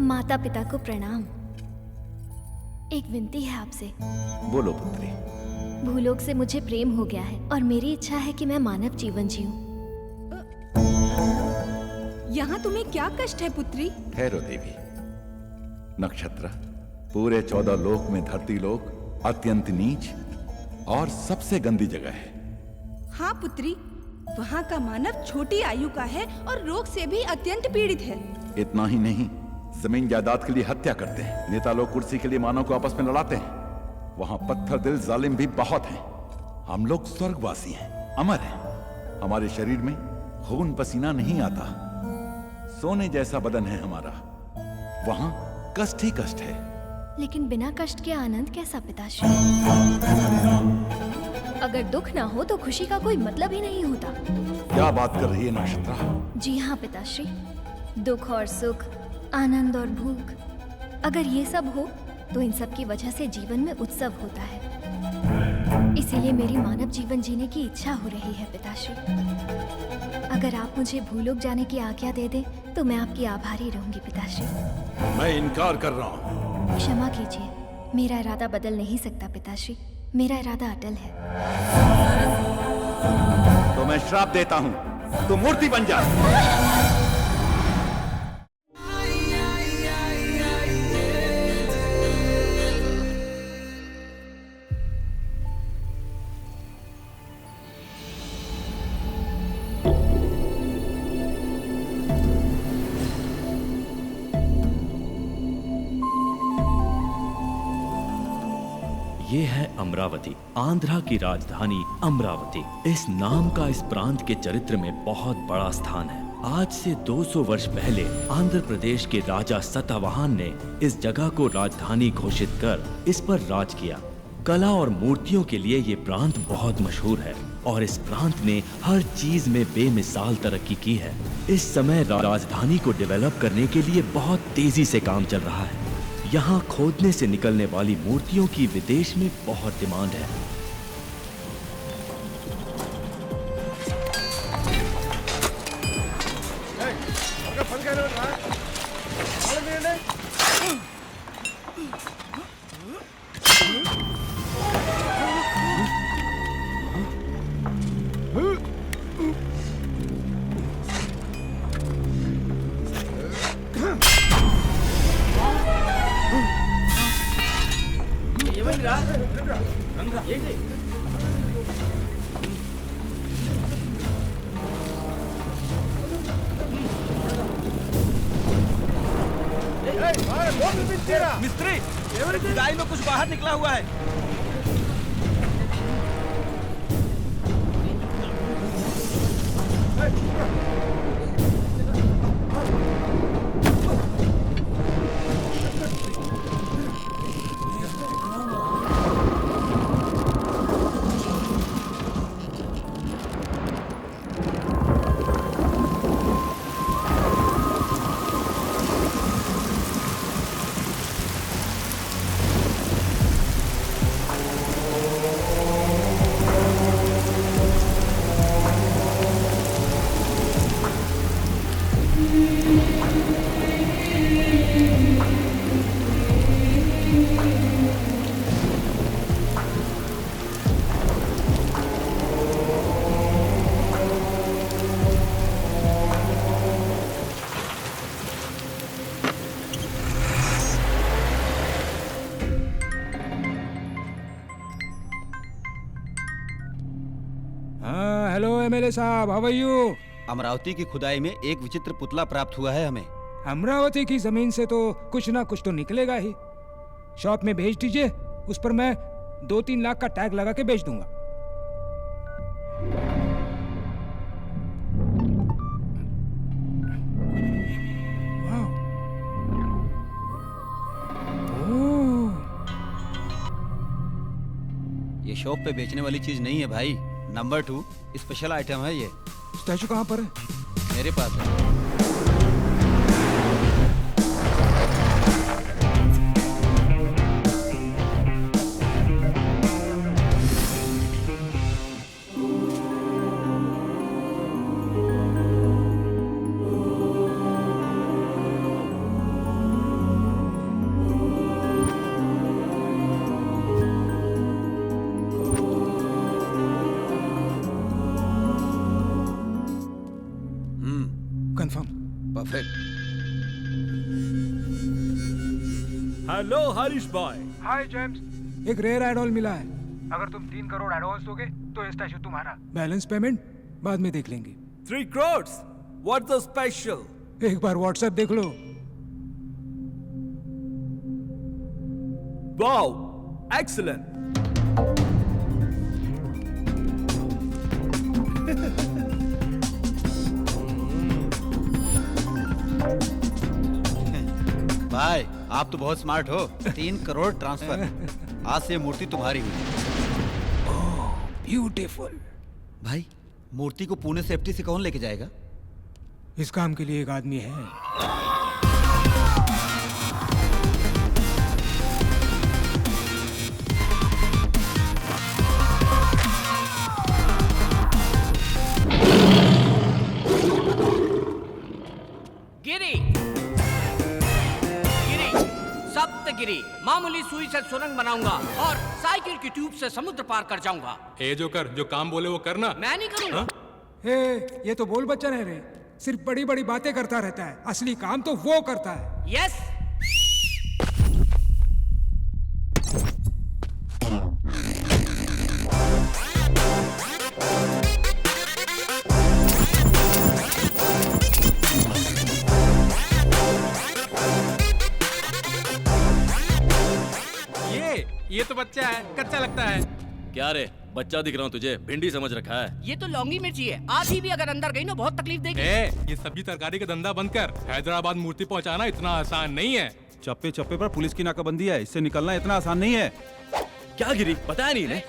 माता पिता को प्रणाम। एक विनती है आपसे। बोलो पुत्री। भूलोक से मुझे प्रेम हो गया है और मेरी इच्छा है कि मैं मानव जीवन जीऊं। यहाँ तुम्हें क्या कष्ट है पुत्री? ठहरो देवी। नक्षत्र, पूरे 14 लोक में धरती लोक अत्यंत नीच और सबसे गंदी जगह है। हाँ पुत्री, वहाँ का मानव छोटी आयु का है और रोग से भी अत्यंत पीड़ित है। इतना ही नहीं, जमीन जायदाद के लिए हत्या करते हैं। नेता लोग कुर्सी के लिए मानव को आपस में लड़ाते हैं। वहाँ पत्थर दिल जालिम भी बहुत हैं। हम लोग स्वर्गवासी हैं, अमर हैं। हमारे शरीर में खून पसीना नहीं आता। सोने जैसा बदन है हमारा। वहाँ कष्ट ही कष्ट है। लेकिन बिना कष्ट के आनंद कैसा पिताश्री? अगर दुख ना हो तो खुशी का कोई मतलब ही नहीं होता। क्या बात कर रही है नक्षत्रा? जी हाँ पिताश्री, दुख और सुख, आनंद और भूख, अगर ये सब हो तो इन सब की वजह से जीवन में उत्सव होता है। इसीलिए मेरी मानव जीवन जीने की इच्छा हो रही है पिताश्री। अगर आप मुझे भूलोक जाने की आज्ञा दे दें तो मैं आपकी आभारी रहूंगी पिताश्री। मैं इनकार कर रहा हूँ। क्षमा कीजिए, मेरा इरादा बदल नहीं सकता पिताश्री। मेरा इरादा अटल है। तो मैं श्राप देता हूँ, तू मूर्ति बन जा। ये है अमरावती, आंध्रा की राजधानी अमरावती। इस नाम का इस प्रांत के चरित्र में बहुत बड़ा स्थान है। आज से 200 वर्ष पहले आंध्र प्रदेश के राजा सतवाहन ने इस जगह को राजधानी घोषित कर इस पर राज किया। कला और मूर्तियों के लिए ये प्रांत बहुत मशहूर है और इस प्रांत ने हर चीज में बेमिसाल तरक्की की है। इस समय राजधानी को डेवलप करने के लिए बहुत तेजी से काम चल रहा है। यहाँ खोदने से निकलने वाली मूर्तियों की विदेश में बहुत डिमांड है। मिस्त्री, खुदाई में कुछ बाहर निकला हुआ है। हेलो एमएलए साहब, हाउ आर यू? अमरावती की खुदाई में एक विचित्र पुतला प्राप्त हुआ है हमें। अमरावती की जमीन से तो कुछ ना कुछ तो निकलेगा ही। शॉप में भेज दीजिए, उस पर मैं 2-3 लाख का टैग लगा के बेच दूंगा। वाह, ओह, ये शॉप पे बेचने वाली चीज नहीं है भाई। नंबर 2 स्पेशल आइटम है ये। स्टैचू कहाँ पर है? मेरे पास है। कंफर्म। परफेक्ट। हेलो हरीश भाई। हाय जेम्स। एक रेयर एडॉल मिला है। अगर तुम 3 करोड़ एडवांस दोगे तो इंस्टा शो तुम्हारा। बैलेंस पेमेंट बाद में देख लेंगे। 3 crores? What's the special? एक बार व्हाट्सएप देख लो। Wow, excellent. भाई आप तो बहुत स्मार्ट हो। 3 करोड़ ट्रांसफर। आज से ये मूर्ति तुम्हारी हुई। ब्यूटीफुल। भाई मूर्ति को पुणे सेफ्टी से कौन लेके जाएगा? इस काम के लिए एक आदमी है। सप्तगिरी मामूली सुई से सुरंग बनाऊंगा और साइकिल की ट्यूब से समुद्र पार कर जाऊंगा। ए जोकर, जो काम बोले वो करना। मैं नहीं करूंगा। ये तो बोल बच्चन है रे, सिर्फ बड़ी बड़ी बातें करता रहता है, असली काम तो वो करता है। यस। ये तो बच्चा है, कच्चा लगता है। क्या रे, बच्चा दिख रहा हूँ तुझे? भिंडी समझ रखा है। ये तो लौंगी मिर्ची है, आधी भी अगर अंदर गई ना बहुत तकलीफ देगी। ये सब्जी तरकारी का धंधा बंद कर। हैदराबाद मूर्ति पहुँचाना इतना आसान नहीं है। चप्पे चप्पे पर पुलिस की नाकाबंदी है, इससे निकलना इतना आसान नहीं है। क्या गिरी, बताया नहीं ने?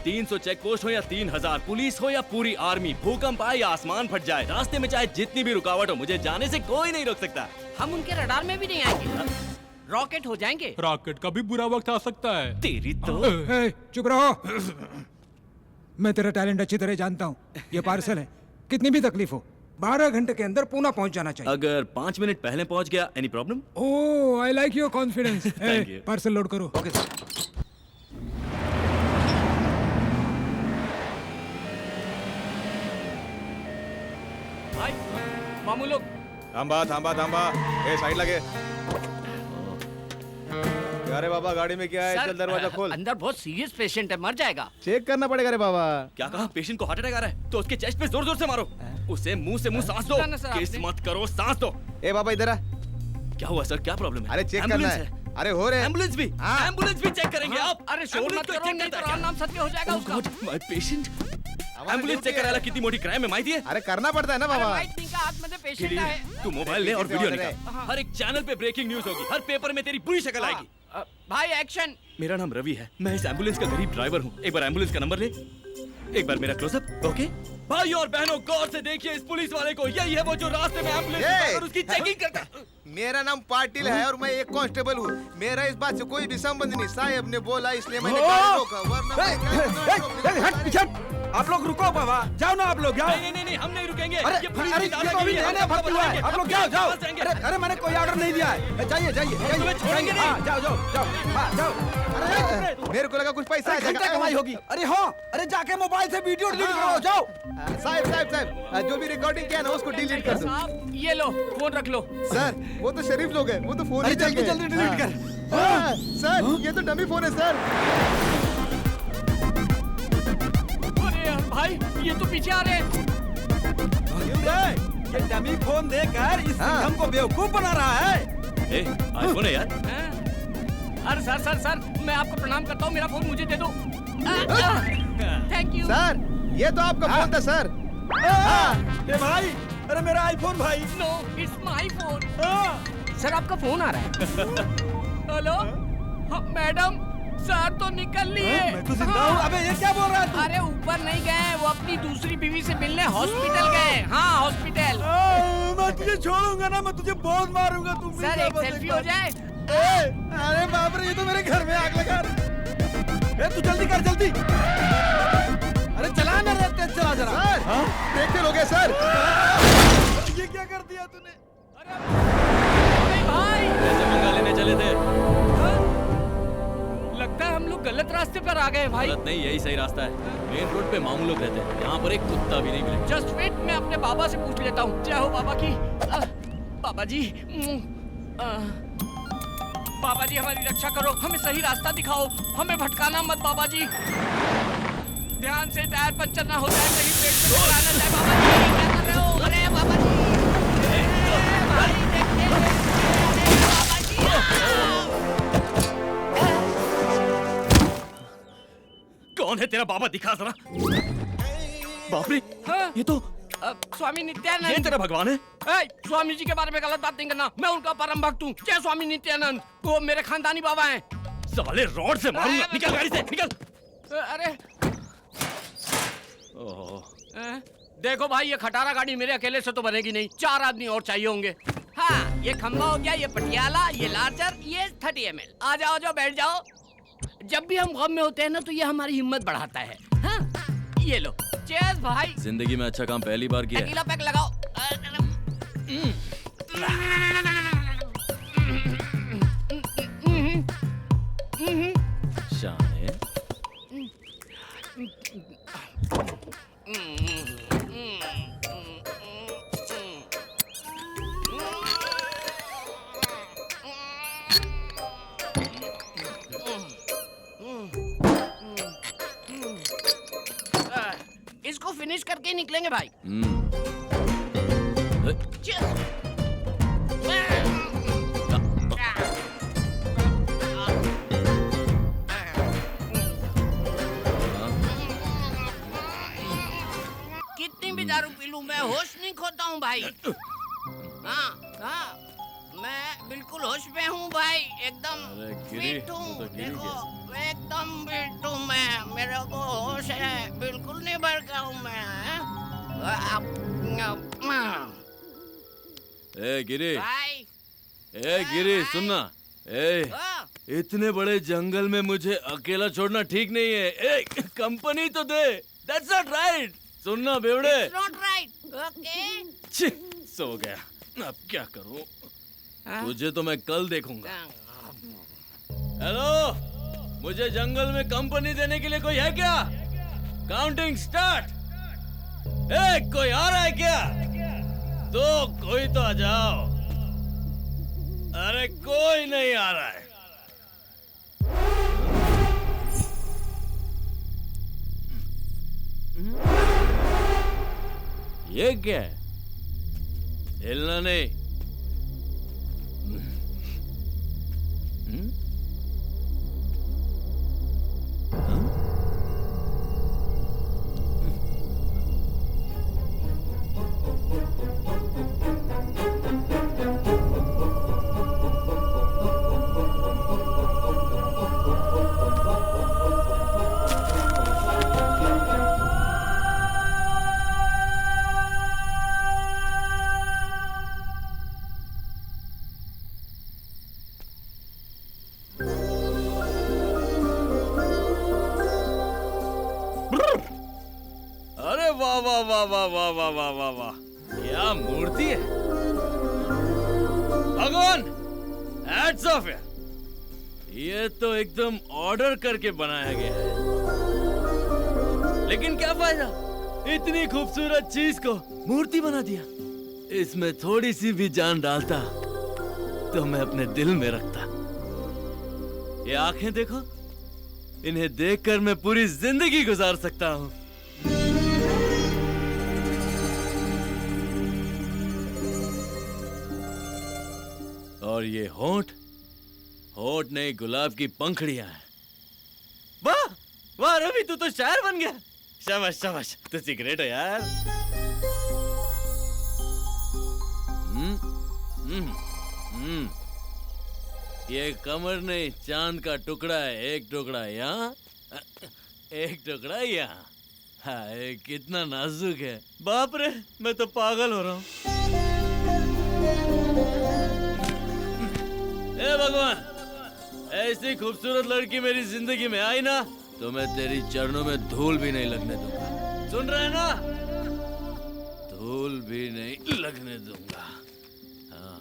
300 चेक पोस्ट हो या 3000, पुलिस हो या पूरी आर्मी, भूकंप आए या आसमान फट जाए, रास्ते में चाहे जितनी भी रुकावट हो, मुझे जाने से कोई नहीं रोक सकता। हम उनके रडार में भी नहीं आएंगे। रॉकेट हो जाएंगे। रॉकेट का भी बुरा वक्त आ सकता है। तेरी तो। चुप रहो। मैं तेरा टैलेंट अच्छी तरह जानता हूँ। ये पार्सल है, कितनी भी तकलीफ हो 12 घंटे के अंदर पुणे पहुँच जाना चाहिए। अगर 5 मिनट पहले पहुँच गया, any problem? Oh, I like your confidence. Parcel load करो। Okay sir. भाई मामू लोग। थांबा थांबा थांबा, ए साइड लगे। अरे बाबा, गाड़ी में क्या है? चल दरवाजा खोल। अंदर बहुत सीरियस पेशेंट है, मर जाएगा। चेक करना पड़ेगा रे बाबा। क्या कहा? पेशेंट को हार्ट अटैक आ रहा है तो उसके चेस्ट पे जोर जोर से मारो। उसे मुंह से मुंह सांस दो। किस मत करो, सांस दो। ए बाबा इधर आ। क्या हुआ सर, क्या प्रॉब्लम है? अरे चेक करना है। अरे हो रहे। एम्बुलेंस भी? एम्बुलेंस भी चेक करेंगे आप? अरे शोर मत करो, नहीं तो नाम सत्य हो जाएगा उसका। माय पेशेंट एम्बुलेंस चेक करायला किती मोठी क्राइम है माहिती है? अरे करना पड़ता है ना बाबा। आतमध्ये पेशेंट आहे। तू मोबाइल ले और वीडियो निकाल। हर एक चैनल पे ब्रेकिंग न्यूज होगी, हर पेपर में तेरी बुरी शक्ल आएगी। भाई एक्शन। मेरा नाम रवि है, मैं इस एम्बुलेंस का गरीब ड्राइवर हूँ। एक बार एम्बुलेंस का नंबर ले, एक बार मेरा क्लोजअप। ओके भाई और बहनों, गौर से देखिए इस पुलिस वाले को। यही है वो जो रास्ते में एम्बुलेंस और उसकी चेकिंग करता है। मेरा नाम पाटिल है और मैं एक कांस्टेबल हूँ। मेरा इस बात से कोई भी संबंध नहीं। साहब ने बोला इसलिए मैंने गाड़ी रोका, वरना आप लोग रुको बाबा, जाओ ना आप लोग, जाओ। नहीं, हम नहीं रुकेंगे। अरे ये तो अभी नया भर्ती हुआ है, आप लोग जाओ जाओ। अरे मैंने कोई ऑर्डर नहीं दिया है। जाइए छोड़ेंगे नहीं। जाओ। अरे मेरे को लगा कुछ पैसा आ जाएगा, कमाई होगी। अरे हाँ, अरे जाके मोबाइल से वीडियो डिलीट करो, जाओ। साहब जो भी रिकॉर्डिंग किया ना उसको डिलीट कर दो। ये लो, फोन रख लो। सर वो तो शरीफ लोग हैं, वो तो फोन ही जल्दी डिलीट कर। सर ये तो डमी फोन है सर। भाई ये तो पीछे आ रहे हैं। ये डमी फोन देकर इस हमको बेवकूफ बना रहा है। आईफोन है यार। अरे सर मैं आपको प्रणाम करता हूँ, मेरा फोन मुझे दे दो। Thank you sir. ये तो आपका फोन था सर। भाई, अरे मेरा आईफोन भाई। No, it's my phone. Sir आपका फोन आ रहा है। हेलो मैडम, सर तो निकल लिए। मैं तो जिंदा हूँ। अबे ये क्या बोल रहा है तू? अरे ऊपर नहीं गए, वो अपनी दूसरी बीवी से मिलने हॉस्पिटल गए। हाँ हॉस्पिटल। मैं तुझे छोड़ूंगा ना, मैं तुझे बहुत मारूंगा। तुम सर एक सेल्फी हो जाए। अरे बाप रे, ये तो मेरे घर में आग लगा। तू जल्दी कर, जल्दी। अरे चला ना रे, तेज चला जरा। सर ब्रेक फेल हो गया सर। ये क्या कर दिया तूने? अरे भाई ऐसे मंगा लेने चले थे। लगता है हम लोग गलत रास्ते पर आ गए भाई। गलत नहीं, यही सही रास्ता है। मेन रोड पे मामूल लोग रहते हैं, यहाँ पर एक कुत्ता भी नहीं मिले। जस्ट वेट, मैं अपने बाबा से पूछ लेता हूँ। जय हो बाबा की। बाबा जी, बाबा जी हमारी रक्षा करो, हमें सही रास्ता दिखाओ, हमें भटकाना मत बाबा जी। ध्यान से, टायर पंचर ना हो जाए, कहीं पेट से टकरा ना जाए। बाबा जी क्या कर रहे हो? अरे बाबा जी, भाई देखिए, बाबा जी। कौन है तेरा बाबा, दिखा जरा। बाप रे, हाँ? ये तो स्वामी नित्यानंद। ये तेरा भगवान है? स्वामी जी के बारे में गलत बात नहीं करना, मैं उनका परम भक्त हूँ। जय स्वामी नित्यानंद, वो मेरे खानदानी बाबा हैं। साले रॉड से मारूंगा, निकल गाड़ी से, निकल। अरे ओह, देखो भाई, ये खटारा गाड़ी मेरे अकेले से तो बनेगी नहीं, 4 आदमी और चाहिए होंगे। हाँ, ये खंबा हो गया, ये पटियाला, ये लार्जर, ये 30 ml। आ जाओ, जाओ, बैठ जाओ। जब भी हम गम में होते हैं ना, तो ये हमारी हिम्मत बढ़ाता है। हाँ, ये लो, चेयर्स भाई। जिंदगी में अच्छा काम पहली बार किया है। अकेला पैक लगाओ। शान है। इसको फिनिश करके ही निकलेंगे भाई। Cheers! कितनी भी दारू पी लूं, मैं होश नहीं खोता हूँ भाई। हाँ, हाँ, मैं बिल्कुल होश में हूँ भाई, एकदम फिट हूँ। देखो, एकदम फिट हूँ मैं, मेरे को होश है, बिल्कुल नहीं भड़का हूँ मैं। ए गिरी, भाई, ए गिरी, सुनना। ए, इतने बड़े जंगल में मुझे अकेला छोड़ना ठीक नहीं है। ए, कंपनी तो दे। That's not right. सुनना बेवड़े। It's not right. Okay. छी, सो गया। अब क्या करूं? तुझे तो मैं कल देखूंगा। हेलो, मुझे जंगल में कंपनी देने के लिए कोई है क्या? Counting start. ए, कोई आ रहा है क्या? तो कोई तो आ जाओ। अरे कोई नहीं आ रहा है। ये क्या है? हिलना नहीं। वाह वाह वाह वाह वाह वाह वाह वाह वाह, क्या मूर्ति है भगवान। हैट्स ऑफ है, ये तो एकदम ऑर्डर करके बनाया गया है। लेकिन क्या फायदा, इतनी खूबसूरत चीज को मूर्ति बना दिया। इसमें थोड़ी सी भी जान डालता तो मैं अपने दिल में रखता। ये आंखें देखो, इन्हें देखकर मैं पूरी जिंदगी गुजार सकता हूँ। और ये होंठ, होंठ नहीं गुलाब की पंखड़ियां हैं। वाह वाह रवि, तू तो शायर बन गया। शाबाश शाबाश, तू सिगरेट है यार। ये कमर नहीं, चांद का टुकड़ा है। एक टुकड़ा यहाँ, एक टुकड़ा यहाँ। हाय कितना नाजुक है। बाप रे, मैं तो पागल हो रहा हूँ। ए भगवान, ऐसी खूबसूरत लड़की मेरी जिंदगी में आई ना, तो मैं तेरी चरणों में धूल भी नहीं लगने दूंगा। सुन रहे हैं ना, धूल भी नहीं लगने दूंगा। हाँ।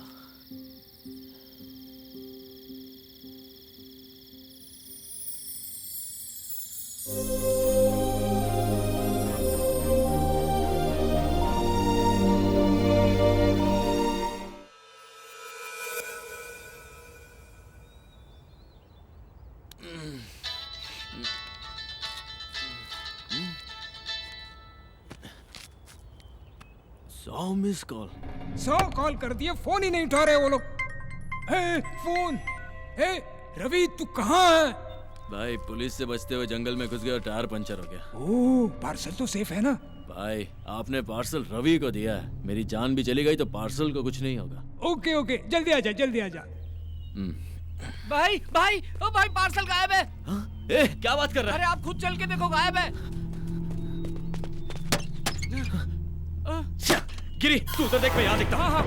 100 मिस कॉल। 100 कॉल कर दिए, फोन ही नहीं उठा रहे वो लोग। फोन। रवि तू कहाँ है? भाई पुलिस से बचते हुए जंगल में घुस गया और टायर पंचर हो गया। ओह, पार्सल तो सेफ है ना? भाई आपने पार्सल रवि को दिया है, मेरी जान भी चली गई तो पार्सल को कुछ नहीं होगा। ओके ओके, जल्दी आ जा, जल्दी आ जा। भाई भाई ओ भाई पार्सल गायब है। क्या बात कर रहा अरे आप खुद चल के देखो, गायब है। गिरी तू तो देख, मैं यहाँ देखता हूँ। हाँ।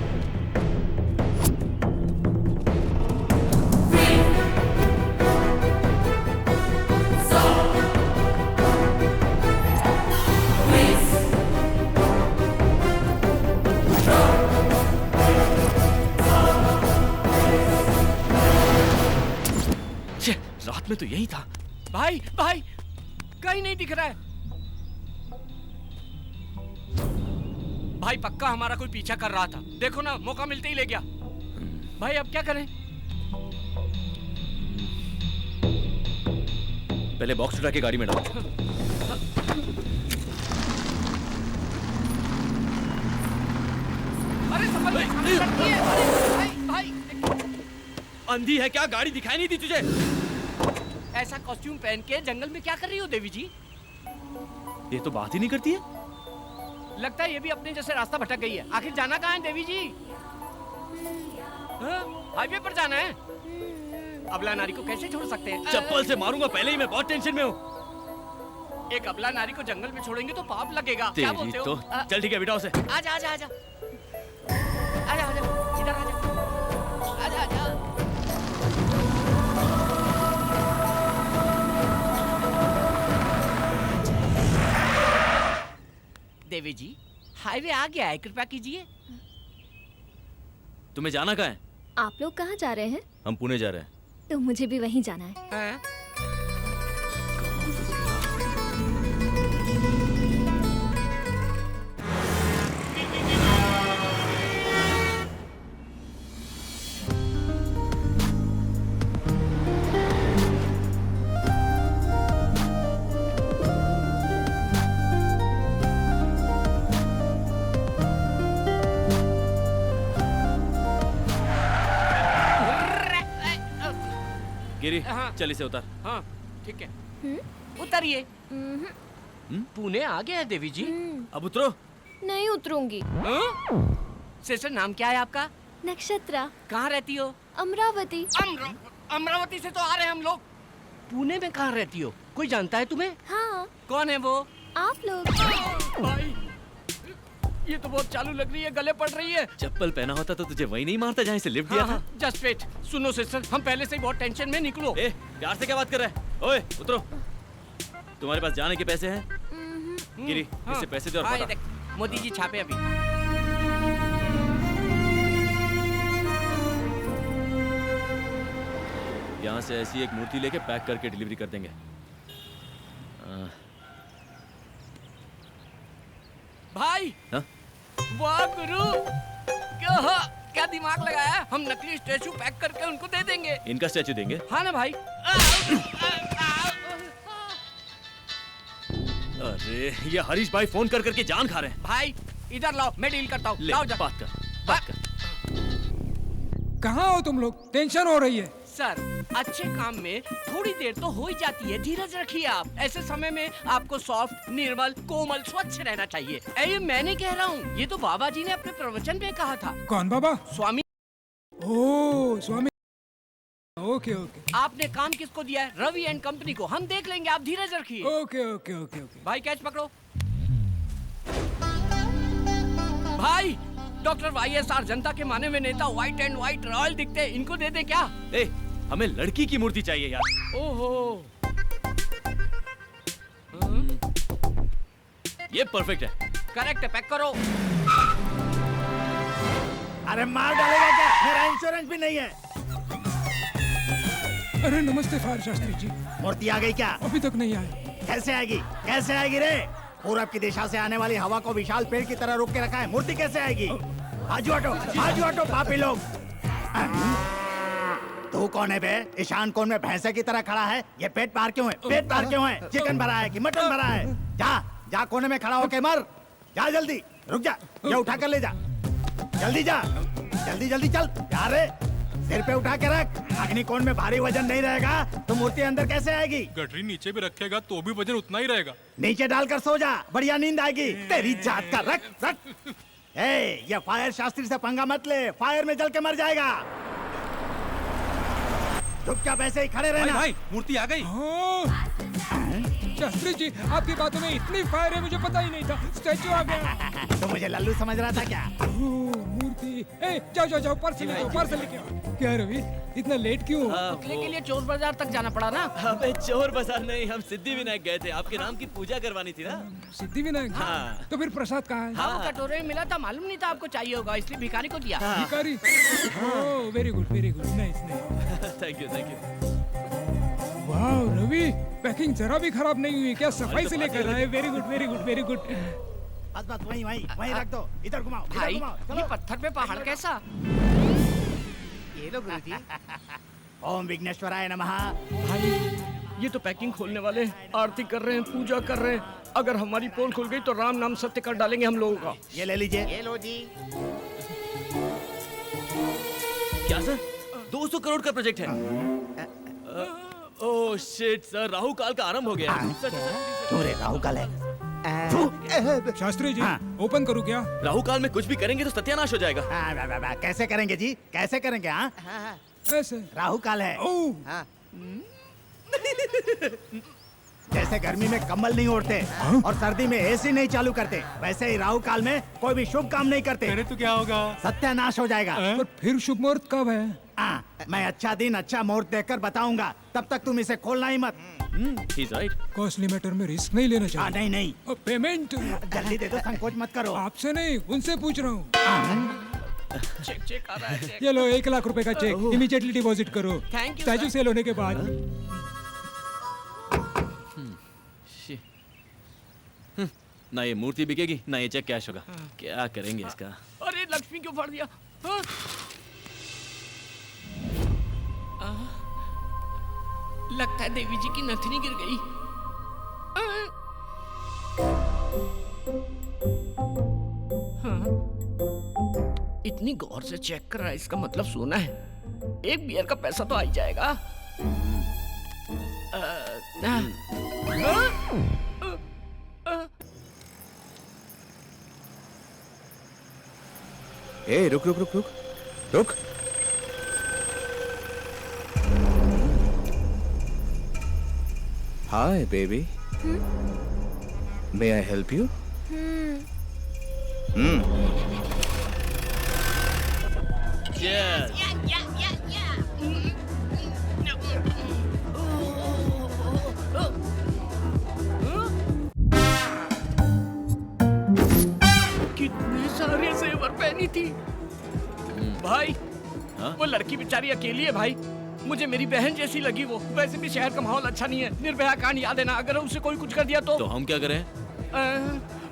रात में तो यही था। भाई भाई कहीं नहीं दिख रहा है। भाई पक्का हमारा कोई पीछा कर रहा था, देखो ना मौका मिलते ही ले गया। भाई अब क्या करें? पहले बॉक्स उठा के गाड़ी में डालो। अरे संभल के, सामने लड़की है। अरे भाई भाई अंधी है क्या? गाड़ी दिखाई नहीं दी तुझे? ऐसा कॉस्ट्यूम पहन के जंगल में क्या कर रही हो देवी जी? ये तो बात ही नहीं करती है। लगता है ये भी अपने जैसे रास्ता भटक गई है। आखिर जाना कहाँ है देवी जी? हाईवे पर जाना है। अबला नारी को कैसे छोड़ सकते हैं? चप्पल से मारूंगा, पहले ही मैं बहुत टेंशन में हूँ। एक अबला नारी को जंगल में छोड़ेंगे तो पाप लगेगा। क्या बोलते हो? तो चल ठीक है, बिठाओ से। आजा आजा आजा आजा आजा, इधर आजा आजा आजा। देवी जी हाईवे आ गया है, कृपया कीजिए। तुम्हें जाना कहाँ है? आप लोग कहाँ जा रहे हैं? हम पुणे जा रहे हैं। तो मुझे भी वहीं जाना है। गिरी चल इसे उतार। हाँ ठीक है, उतरिए। पुणे आ गया है देवी जी। अब उतरो। नहीं उतरूंगी। सिस्टर नाम क्या है आपका? नक्षत्रा। कहाँ रहती हो? अमरावती। अमरावती से तो आ रहे हैं हम लोग। पुणे में कहाँ रहती हो? कोई जानता है तुम्हें? हाँ। कौन है वो? आप लोग। भाई ये तो बहुत चालू लग रही है, गले पड़ रही है। चप्पल पहना होता तो तुझे वही नहीं मारता जहाँ से लिफ्ट दिया था। Just wait. सुनो सिस्टर, हम पहले से ही बहुत टेंशन में। निकलो। प्यार से क्या बात कर रहा है? ओए उतरो। तुम्हारे पास जाने के पैसे हैं? गिरी इससे पैसे दे और बता। मोदी जी छापे अभी। यहाँ से ऐसी एक मूर्ति लेके पैक करके डिलीवरी कर देंगे। भाई वाह गुरु, क्या दिमाग लगाया है? हम नकली स्टैचू पैक करके उनको दे देंगे। इनका स्टैचू देंगे? हाँ ना भाई। अरे ये हरीश भाई फोन कर करके जान खा रहे हैं। भाई इधर लाओ, मैं डील करता हूँ। लाओ जा। बात कर। कहाँ हो तुम लोग? टेंशन हो रही है। सर अच्छे काम में थोड़ी देर तो हो ही जाती है, धीरज रखिए आप। ऐसे समय में आपको सॉफ्ट, निर्मल, कोमल, स्वच्छ रहना चाहिए। ये मैंने कह रहा हूँ, ये तो बाबा जी ने अपने प्रवचन में कहा था। कौन बाबा? स्वामी। ओह स्वामी। Okay okay. आपने काम किसको दिया है? रवि एंड कंपनी को। हम देख लेंगे, आप धीरज रखिए। Okay okay okay okay. भाई कैच पकड़ो। भाई डॉक्टर YSR, जनता के माने हुए नेता, व्हाइट एंड व्हाइट रॉयल दिखते हैं, इनको दे दे क्या? हमें लड़की की मूर्ति चाहिए यार। ओहो ये परफेक्ट है। करेक्ट है, पैक करो। अरे मार डालेगा क्या? मेरा इंश्योरेंस भी नहीं है। अरे नमस्ते फायर शास्त्री जी। मूर्ति आ गई क्या? अभी तक नहीं आई। कैसे आएगी? कैसे आएगी रे? पूरब की दिशा से आने वाली हवा को विशाल पेड़ की तरह रोक के रखा है, मूर्ति कैसे आएगी? बाजू हटो पापी लोग। तू कौन है बे? ईशान कोण में भैंसे की तरह खड़ा है। ये पेट पार क्यों है? पेट पार क्यों है? चिकन भरा है कि मटन भरा है? जा कोने में खड़ा होके मर। जा जल्दी। रुक जा, ये उठा कर ले जा, जल्दी जा, जल्दी जल्दी चल। यार सिर पे उठा के रख, अग्निकोण में भारी वजन नहीं रहेगा तो मूर्ति अंदर कैसे आएगी? गठरी नीचे भी रखेगा तो भी वजन उतना ही रहेगा। नीचे डालकर सो जा, बढ़िया नींद आएगी। तेरी जात का रख रख। ये फायर शास्त्री से पंगा मत ले, फायर में जल के मर जाएगा। चुपचाप ऐसे ही खड़े रहना। भाई मूर्ति आ गई। शास्त्री जी, आपकी बातों में इतनी फायर है, मुझे पता ही नहीं था। स्टैचू आ गया। तो मुझे लल्लू समझ रहा था क्या? मूर्ति, जाओ जाओ जाओ, पर्स लेके आओ, पर्स लेके आओ। क्या रवि, इतना लेट क्यों? पुतले के लिए चोर बाजार तक जाना पड़ा ना। अबे चोर बाजार नहीं, हम सिद्धि विनायक गए थे, आपके नाम की पूजा करवानी थी ना। सिद्धि विनायक? हाँ। तो फिर प्रसाद कहाँ है? हाँ, कटोरे में मिला था, मालूम नहीं था आपको चाहिए होगा, इसलिए भिखारी को दिया। भिखारी? Oh, very good, nice nice. Thank you. वाह रवि, पैकिंग जरा भी खराब नहीं हुई, क्या सफाई से लेकर आए। Very good. बस वहीं रख दो, इधर घुमाओ, भाई, चलो। ये पत्थर पे पहाड़ कैसा? ये लो गुरुजी। ओम विघ्नेश्वराय नमः। भाई ये तो पैकिंग खोलने वाले आरती कर रहे हैं, पूजा कर रहे हैं। अगर हमारी पोल खुल गई तो राम नाम सत्य कर डालेंगे हम लोगों का। ये ले लीजिए। ये लो जी। क्या सर, 200 करोड़ का प्रोजेक्ट है? ओह शिट सर, राहु काल का आरंभ हो गया। चोरे राहु काल है। शास्त्री जी, ओपन करूँ क्या? राहु काल में कुछ भी करेंगे तो सत्यानाश हो जाएगा। कैसे करेंगे जी, कैसे करेंगे? ऐसे राहु काल है। जैसे गर्मी में कम्बल नहीं ओढ़ते और सर्दी में एसी नहीं चालू करते, वैसे ही राहु काल में कोई भी शुभ काम नहीं करते। अरे तो क्या होगा? सत्यानाश हो जाएगा। पर फिर शुभ मुहूर्त कब है? मैं अच्छा दिन अच्छा मुहूर्त देखकर बताऊंगा, तब तक तुम इसे खोलना ही मत। He's right. कॉस्टली मैटर में रिस्क नहीं लेना चाहिए। नहीं। और पेमेंट जल्दी दे दो, संकोच मत करो। आपसे नहीं, उनसे पूछ रहा हूँ। चेक आ रहा है, चेक। ये लो 1 लाख रुपए का चेक, इमीडिएटली डिपॉजिट करो। Thank you, statue sir. Sale होने के बाद। ना ये मूर्ति बिकेगी ना ये चेक कैश होगा। क्या करेंगे इसका? अरे लक्ष्मी क्यों फाड़ दिया? लगता है देवी जी की नथनी गिर गई। इतनी गौर से चेक कर रहा है, इसका मतलब सोना है। एक बियर का पैसा तो आ ही जाएगा। ए रुक। Hi baby, may I help you? Cheers. कितने सारे जेवर पहनी थी भाई। वो लड़की बेचारी अकेली है भाई, मुझे मेरी बहन जैसी लगी वो। वैसे भी शहर का माहौल अच्छा नहीं है, निर्भया कांड याद है ना? अगर उसे कोई कुछ कर दिया तो हम क्या करें?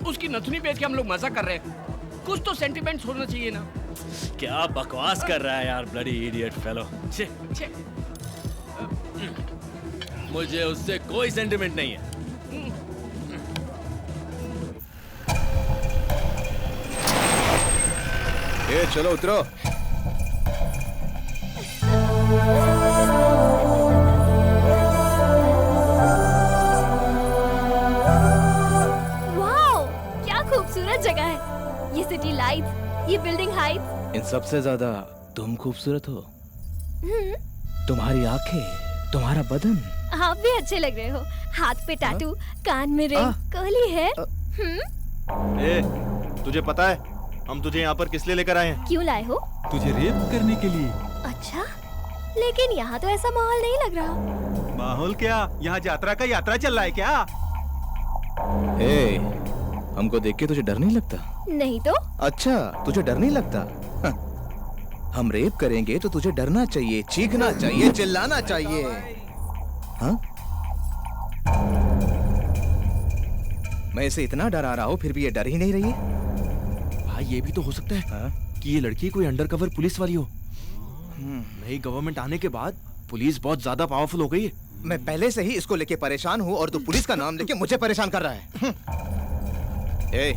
उसकी नथुनी बेच के हम लोग मजा कर रहे हैं। कुछ तो सेंटिमेंट्स होना चाहिए ना। क्या बकवास कर रहा है यार, ब्लडी इडियट फेलो। मुझे उससे कोई सेंटिमेंट नहीं है। ए चलो उतरो। वाओ, क्या खूबसूरत जगह है। ये सिटी लाइट्स, ये बिल्डिंग हाइट्स। इन सबसे ज्यादा तुम खूबसूरत हो। तुम्हारी आंखें, तुम्हारा बदन। आप भी अच्छे लग रहे हो। हाथ पे टैटू, कान में रिंग, कर्ली हेयर। ए, तुझे पता है हम तुझे यहाँ पर किस लिए लेकर आए हैं? क्यों लाए हो? तुझे रेप करने के लिए। अच्छा, लेकिन यहाँ तो ऐसा माहौल नहीं लग रहा। माहौल क्या? यहाँ यात्रा चल रहा है क्या? ए, हमको देख के तुझे डर नहीं लगता? नहीं तो? अच्छा, तुझे डर नहीं लगता? हम रेप करेंगे तो तुझे डरना चाहिए, चीखना चाहिए, चिल्लाना चाहिए। हाँ? मैं इसे इतना डरा रहा हूँ फिर भी ये डर ही नहीं रही है। भाई ये भी तो हो सकता है कि ये लड़की कोई अंडरकवर पुलिस वाली हो। नई गवर्नमेंट आने के बाद पुलिस बहुत ज्यादा पावरफुल हो गई है। मैं पहले से ही इसको लेके परेशान हूँ और तू पुलिस का नाम लेके मुझे परेशान कर रहा है। ए,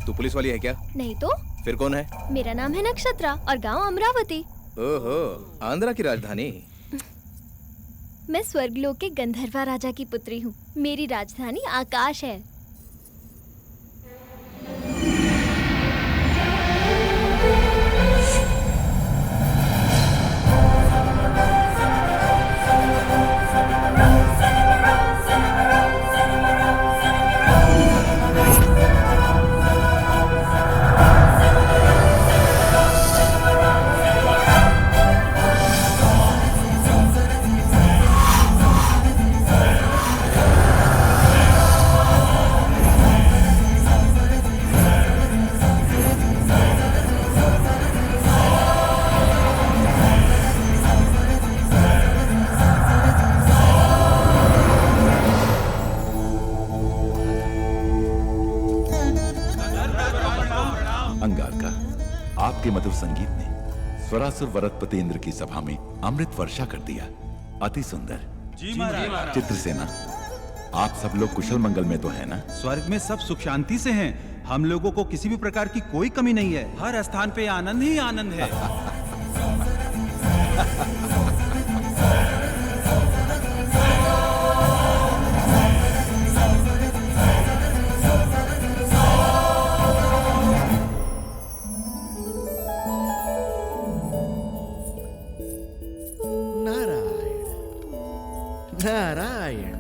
तू पुलिस वाली है क्या? नहीं तो फिर कौन है? मेरा नाम है नक्षत्रा और गांव अमरावती। ओहो, आंध्रा की राजधानी। मैं स्वर्गलोक के गंधर्वा राजा की पुत्री हूँ। मेरी राजधानी आकाश है। अंगारका, आपके मधुर संगीत ने स्वरासुर वरदपति इंद्र की सभा में अमृत वर्षा कर दिया। अति सुंदर। जी महाराज। चित्रसेना, आप सब लोग कुशल मंगल में तो है ना? स्वर्ग में सब सुख शांति से हैं। हम लोगों को किसी भी प्रकार की कोई कमी नहीं है। हर स्थान पे आनंद ही आनंद है। नारायण।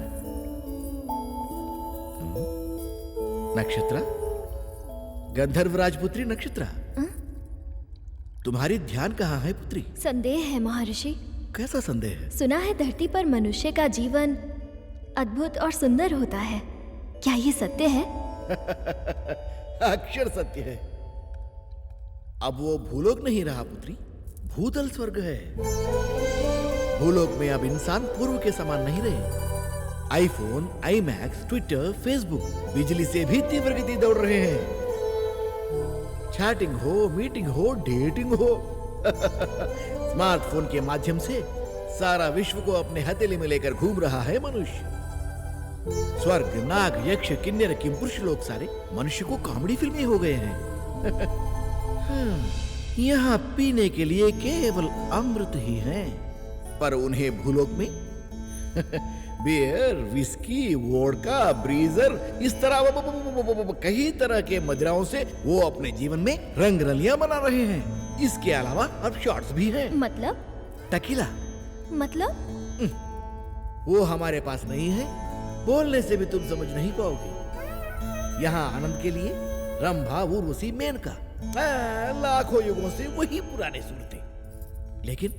नक्षत्रा, गंधर्व राजपुत्री नक्षत्रा, तुम्हारी ध्यान कहाँ है पुत्री? संदेह है महर्षि। कैसा संदेह है? सुना है धरती पर मनुष्य का जीवन अद्भुत और सुंदर होता है। क्या ये सत्य है? अक्षर सत्य है। अब वो भूलोक नहीं रहा पुत्री, भूतल स्वर्ग है। भूलोक में अब इंसान पूर्व के समान नहीं रहे। आईफोन, आईमैक्स, ट्विटर, फेसबुक बिजली से भी तीव्र गति दौड़ रहे हैं। चैटिंग हो, मीटिंग हो, डेटिंग हो स्मार्टफोन के माध्यम से सारा विश्व को अपने हथेली में लेकर घूम रहा है मनुष्य। स्वर्ग, नाग, यक्ष, किन्नर, किंपुरुष लोग सारे मनुष्य को कॉमेडी फिल्में हो गए हैं। यहाँ पीने के लिए केवल अमृत ही है, पर उन्हें भूलोक में बियर, विस्की, वोडका, ब्रीजर, इस तरह कई तरह के मदिराओं से वो अपने जीवन में रंग रलियां बना रहे हैं। इसके अलावा अब शॉट्स भी हैं। मतलब? टकीला। मतलब? वो हमारे पास नहीं है, बोलने से भी तुम समझ नहीं पाओगे। यहाँ आनंद के लिए रंभा, उर्वशी, मेनका, लाखों युगों से वही पुराने सूरतें। लेकिन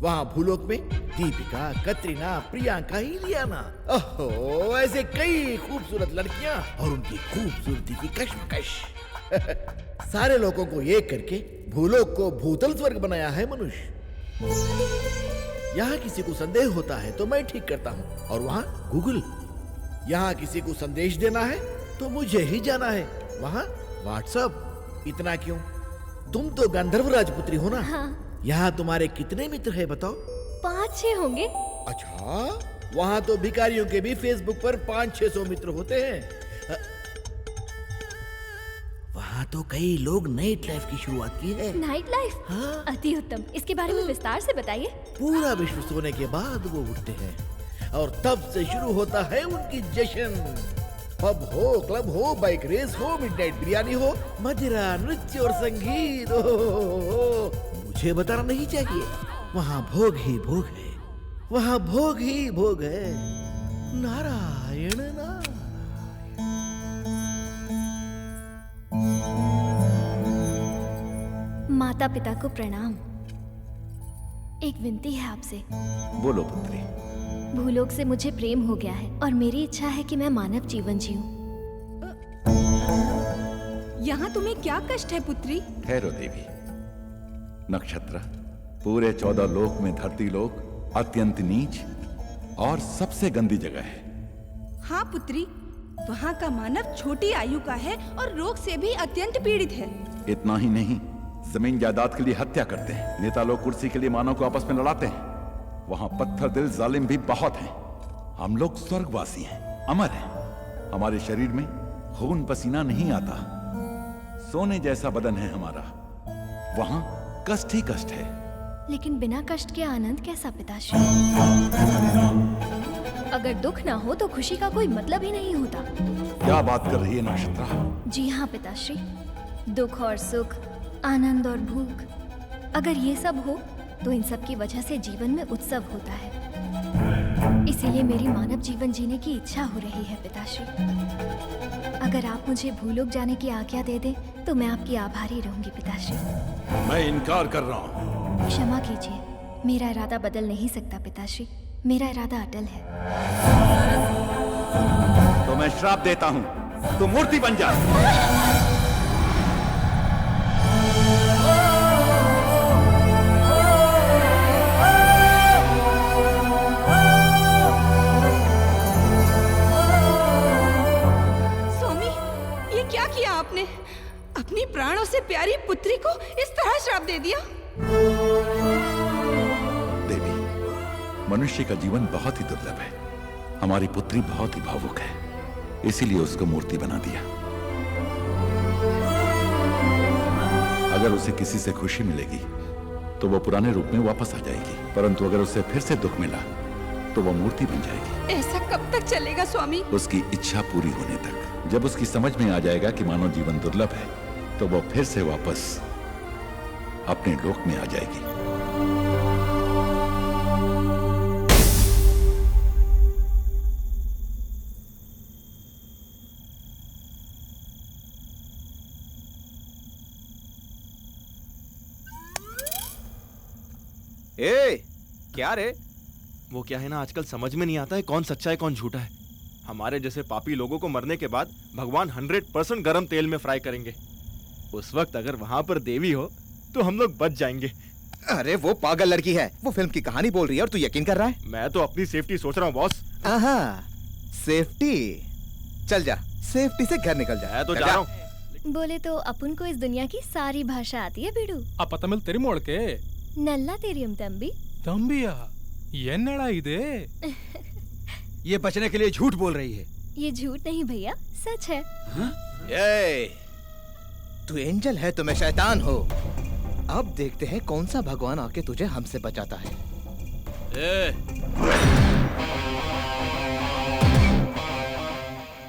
वहाँ भूलोक में दीपिका, कतरीना, प्रियंका, इलियाना, ओहो, ऐसे कई खूबसूरत लड़कियां और उनकी खूबसूरती की कश्मकश। सारे लोगों को एक करके भूलोक को भूतल स्वर्ग बनाया है मनुष्य। यहाँ किसी को संदेह होता है तो मैं ठीक करता हूँ, और वहाँ गूगल। यहाँ किसी को संदेश देना है तो मुझे ही जाना है, वहाँ व्हाट्सएप। इतना क्यों? तुम तो गंधर्व राजपुत्री हो ना? हाँ। यहाँ तुम्हारे कितने मित्र हैं बताओ? 5-6 होंगे। अच्छा, वहाँ तो भिखारियों के भी फेसबुक पर 500-600 मित्र होते हैं। वहाँ तो कई लोग नाइट लाइफ की शुरुआत की है। Night life? हाँ। अति उत्तम। इसके बारे में विस्तार से बताइए। पूरा विश्व सोने के बाद वो उठते हैं और तब से शुरू होता है उनकी जश्न। पब हो, क्लब हो, बाइक रेस हो, मिडनाइट बिरयानी हो, मदिरा, नृत्य और संगीत। मुझे बताना नहीं चाहिए, वहाँ भोग ही भोग है, वहाँ भोग ही भोग है। नारायण नारायण। माता पिता को प्रणाम। एक विनती है आपसे। बोलो पुत्री। भूलोक से मुझे प्रेम हो गया है और मेरी इच्छा है कि मैं मानव जीवन जीऊं। यहाँ तुम्हें क्या कष्ट है पुत्री? ठहरो देवी। नक्षत्र, पूरे 14 लोक में धरती लोक अत्यंत नीच और सबसे गंदी जगह है। हाँ पुत्री, वहाँ का मानव छोटी आयु का है और रोग से भी अत्यंत पीड़ित है। इतना ही नहीं, जमीन जायदाद के लिए हत्या करते हैं। नेता लोग कुर्सी के लिए मानव को आपस में लड़ाते हैं। वहाँ पत्थर दिल जालिम भी बहुत हैं। हम लोग स्वर्गवासी हैं, अमर हैं। हमारे शरीर में खून पसीना नहीं आता। सोने जैसा बदन है हमारा, वहां कष्ट ही कष्ट है। लेकिन बिना कष्ट के आनंद कैसा पिताश्री? अगर दुख ना हो तो खुशी का कोई मतलब ही नहीं होता। क्या बात कर रही है नक्षत्रा? जी हाँ पिताश्री, दुख और सुख, आनंद और भूख, अगर ये सब हो तो इन सब की वजह से जीवन में उत्सव होता है। इसीलिए मेरी मानव जीवन जीने की इच्छा हो रही है पिताश्री। अगर आप मुझे भूलोक जाने की आज्ञा दे दें तो मैं आपकी आभारी रहूंगी पिताश्री। मैं इनकार कर रहा हूँ। क्षमा कीजिए, मेरा इरादा बदल नहीं सकता पिताश्री, मेरा इरादा अटल है। तो मैं श्राप देता हूँ, तू मूर्ति बन जा। स्वामी, ये क्या किया आपने? अपनी प्राणों से प्यारी पुत्री को इस तरह श्राप दे दिया? देवी, मनुष्य का जीवन बहुत ही दुर्लभ है। हमारी पुत्री बहुत ही भावुक है, इसीलिए उसको मूर्ति बना दिया। अगर उसे किसी से खुशी मिलेगी तो वो पुराने रूप में वापस आ जाएगी, परंतु अगर उसे फिर से दुख मिला तो वो मूर्ति बन जाएगी। ऐसा कब तक चलेगा स्वामी? उसकी इच्छा पूरी होने तक। जब उसकी समझ में आ जाएगा कि मानव जीवन दुर्लभ है तो वो फिर से वापस अपने लोक में आ जाएगी। ए, क्या रे? वो क्या है ना, आजकल समझ में नहीं आता है कौन सच्चा है कौन झूठा है। हमारे जैसे पापी लोगों को मरने के बाद भगवान 100% गरम तेल में फ्राई करेंगे। उस वक्त अगर वहां पर देवी हो तो हम लोग बच जाएंगे। अरे वो पागल लड़की है, वो फिल्म की कहानी बोल रही है और तू यकीन कर रहा है? मैं तो अपनी सेफ्टी सोच रहा हूँ बॉस। आहा, सेफ्टी? चल जा, सेफ्टी से घर निकल जा। मैं तो जा रहा हूँ। बोले तो अपन को इस दुनिया की सारी भाषा आती है बीड़ू। ಆ ಪತಮಿಲ್ ತೆರಿ ಮೊಳಕೆ नल्ला तेरियम तंबी। ತಂಬಿಯ ಎನ್ನಡ ಇದೆ? ये बचने के लिए झूठ बोल रही है। ये झूठ नहीं भैया, सच है। ए, तू एंजल है तो मैं शैतान हो। अब देखते हैं कौन सा भगवान आके तुझे हमसे बचाता है।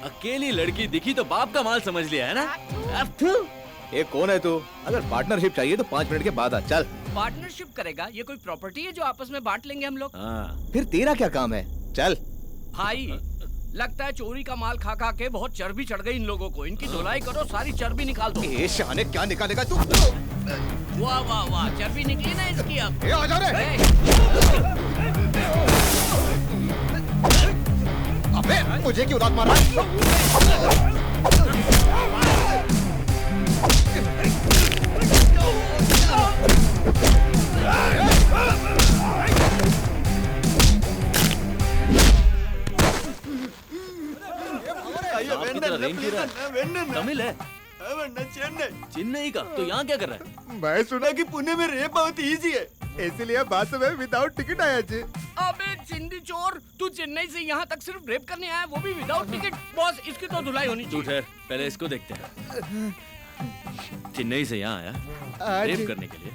अकेली लड़की दिखी तो बाप का माल समझ लिया है ना? ये कौन है तू? अगर पार्टनरशिप चाहिए तो 5 मिनट के बाद आ। चल। पार्टनरशिप करेगा? ये कोई प्रॉपर्टी है जो आपस में बांट लेंगे हम लोग? फिर तेरा क्या काम है? चल। भाई, लगता है चोरी का माल खा खा के बहुत चर्बी चढ़ गई इन लोगों को। इनकी धुलाई करो, सारी चर्बी निकाल दो। ये शाने क्या निकालेगा तू? वाह वाह वाह, चर्बी निकली ना इसकी अब। आ जा रे। अबे मुझे क्यों लात मारा? तमिल है? चेन्नई का? तो यहाँ क्या कर रहा है? मैं सुना कि पुणे में रेप बहुत इजी है, इसीलिए बस में विदाउट टिकट आया जी। अबे चिंदी चोर, तू चेन्नई से यहाँ तक सिर्फ रेप करने आया, वो भी विदाउट टिकट? बॉस, इसकी तो धुलाई होनी चाहिए। तू ठहर, पहले इसको देखते हैं। चेन्नई से यहाँ आया रेप करने के लिए?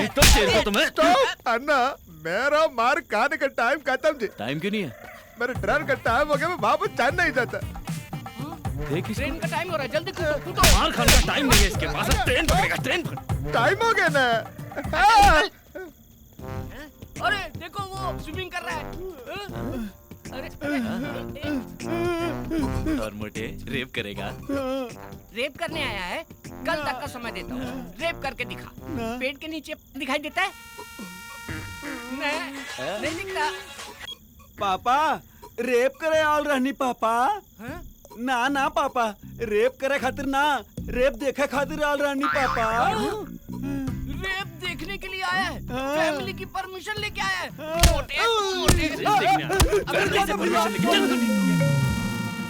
तो तुम्हें अन्ना, मेरा मार खाने का टाइम खत्म जी। टाइम क्यों नहीं है? मेरे ट्रेन का टाइम हो गया, मैं वापस चैन नहीं जाता। देख, ट्रेन का टाइम हो रहा है, जल्दी कूदो। मार खाने का टाइम नहीं है इसके पास। ट्रेन पकड़ेगा, ट्रेन पकड़। टाइम हो गया ना। अरे देखो, वो स्विमिंग कर रहा है। अरे और मोटे रेप करेगा? रेप करने आया है? कल तक का समय देता हूँ, रेप करके दिखा। पेट के नीचे दिखाई देता है? नहीं दिखता। पापा, रेप करे आल रहनी पापा। ना ना पापा, रेप करे खातिर ना, रेप देखे खातिर आल रहनी पापा। रेप देखने के लिए आया है? फैमिली की परमिशन लेके आया है? मोटे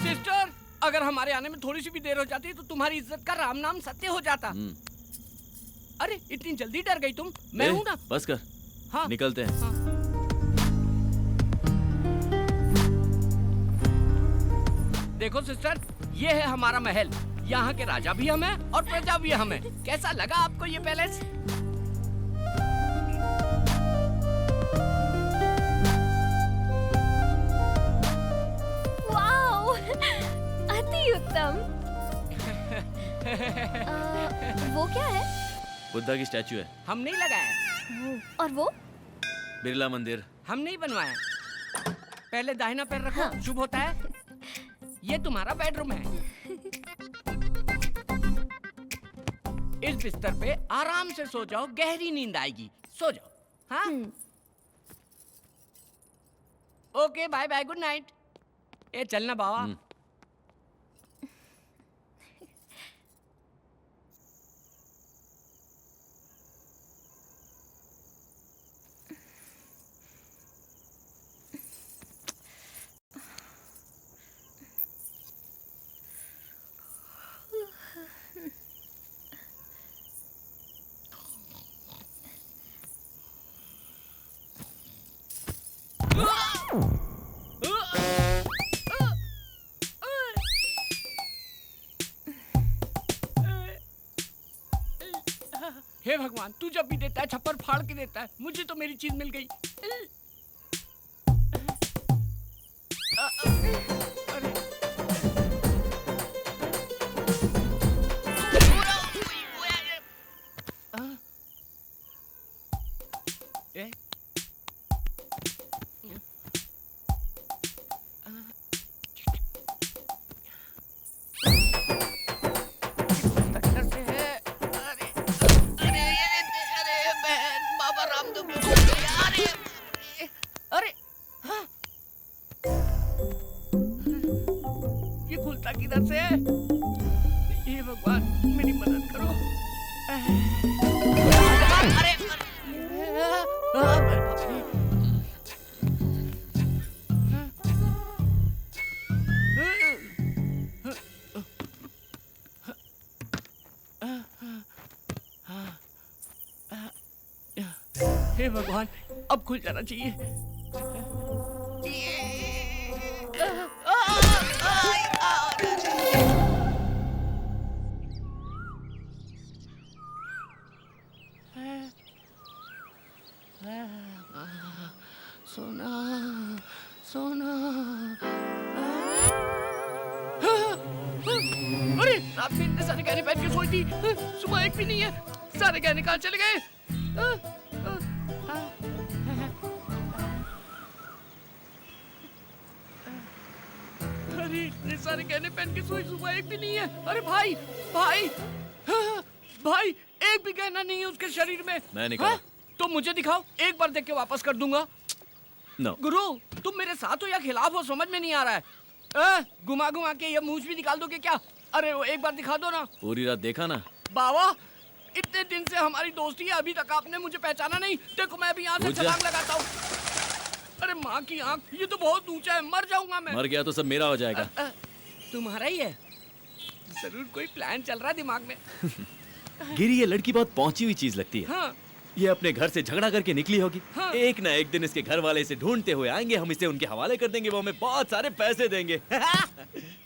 सिस्टर, अगर हमारे आने में थोड़ी सी भी देर हो जाती तो तुम्हारी इज्जत का राम नाम सत्य हो जाता। अरे इतनी जल्दी डर गई तुम? मैं हूँ ना। बस कर। हाँ। निकलते हैं। हाँ। देखो सिस्टर, ये है हमारा महल। यहाँ के राजा भी हम हैं और प्रजा भी हम हैं। कैसा लगा आपको ये पैलेस? वाओ, अति उत्तम। वो क्या है? बुद्धा की स्टैचू है। हम नहीं लगाया। और वो? बिरला मंदिर। हम नहीं बनवाया। पहले दाहिना पैर रखो। हाँ। शुभ होता है। ये तुम्हारा बेडरूम है। इस बिस्तर पे आराम से सो जाओ, गहरी नींद आएगी। सो जाओ। हाँ? Okay, bye bye, good night. ए चलना बाबा। हे भगवान, तू जब भी देता है छप्पर फाड़ के देता है। मुझे तो मेरी चीज मिल गई। किधर से? हे भगवान, मेरी मदद करो। अरे हे भगवान, अब खुल जाना चाहिए। सोना सोना। अरे रात में इतने सारे गहने पहन के सोई थी, सुबह एक भी नहीं है। सारे गहने कहाँ चले गए? अरे इतने सारे गहने पहन के सोई, सुबह एक भी नहीं है। अरे भाई भाई भाई, एक भी गहना नहीं है उसके शरीर में। मैं निकाल। तो मुझे दिखाओ, एक बार देख के वापस कर दूंगा। No. गुरु, तुम मेरे साथ हो या खिलाफ हो, समझ में नहीं आ रहा है। घुमा घुमा के ये मूंछ भी निकाल दोगे क्या? अरे वो एक बार दिखा दो ना। पूरी रात देखा ना बाबा, इतने दिन से हमारी दोस्ती है, अभी तक आपने मुझे पहचाना नहीं। देखो मैं अभी यहाँ से छलांग लगाता हूँ। अरे माँ की आँख, ये तो बहुत ऊंचा है, मर जाऊंगा मैं। मर गया तो सब मेरा हो जाएगा। तुम्हारा ही है? जरूर कोई प्लान चल रहा है दिमाग में। गिरी, ये लड़की बहुत पहुंची हुई चीज लगती है। हाँ। ये अपने घर से झगड़ा करके निकली होगी। हाँ। एक ना एक दिन इसके घर वाले इसे ढूंढते हुए आएंगे, हम इसे उनके हवाले कर देंगे, वो हमें बहुत सारे पैसे देंगे।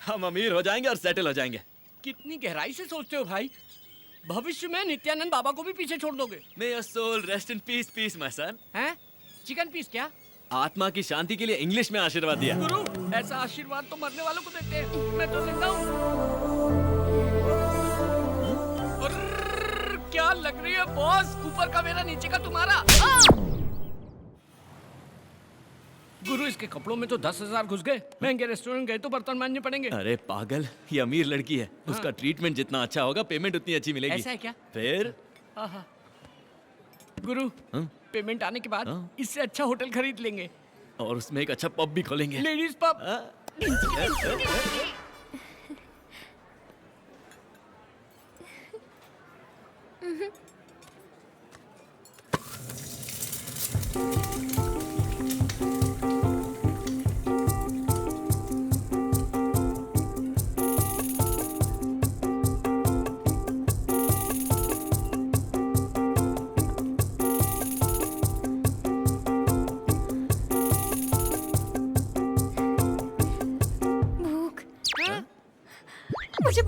हम अमीर हो जाएंगे और सेटल हो जाएंगे। कितनी गहराई से सोचते हो भाई। भविष्य में नित्यानंद बाबा को भी पीछे छोड़ दोगे। May your soul rest in peace, peace, my son। हैं? चिकन पीस क्या? आत्मा की शांति के लिए इंग्लिश में आशीर्वाद दिया। गुरु, ऐसा आशीर्वाद तो मरने वालों को देते हैं। मैं तो जिंदा हूँ। क्या लग रही है बॉस? ऊपर का मेरा, नीचे का तुम्हारा। गुरु, इसके कपड़ों में तो 10,000 घुस गए। महंगे रेस्टोरेंट गए तो बर्तन मांजने पड़ेंगे। अरे पागल, ये अमीर लड़की है। हाँ। उसका ट्रीटमेंट जितना अच्छा होगा, पेमेंट उतनी अच्छी मिलेगी। ऐसा है क्या? फिर गुरु, पेमेंट आने के बाद इससे अच्छा होटल खरीद लेंगे और उसमें एक अच्छा पब भी खोलेंगे। Ladies pub.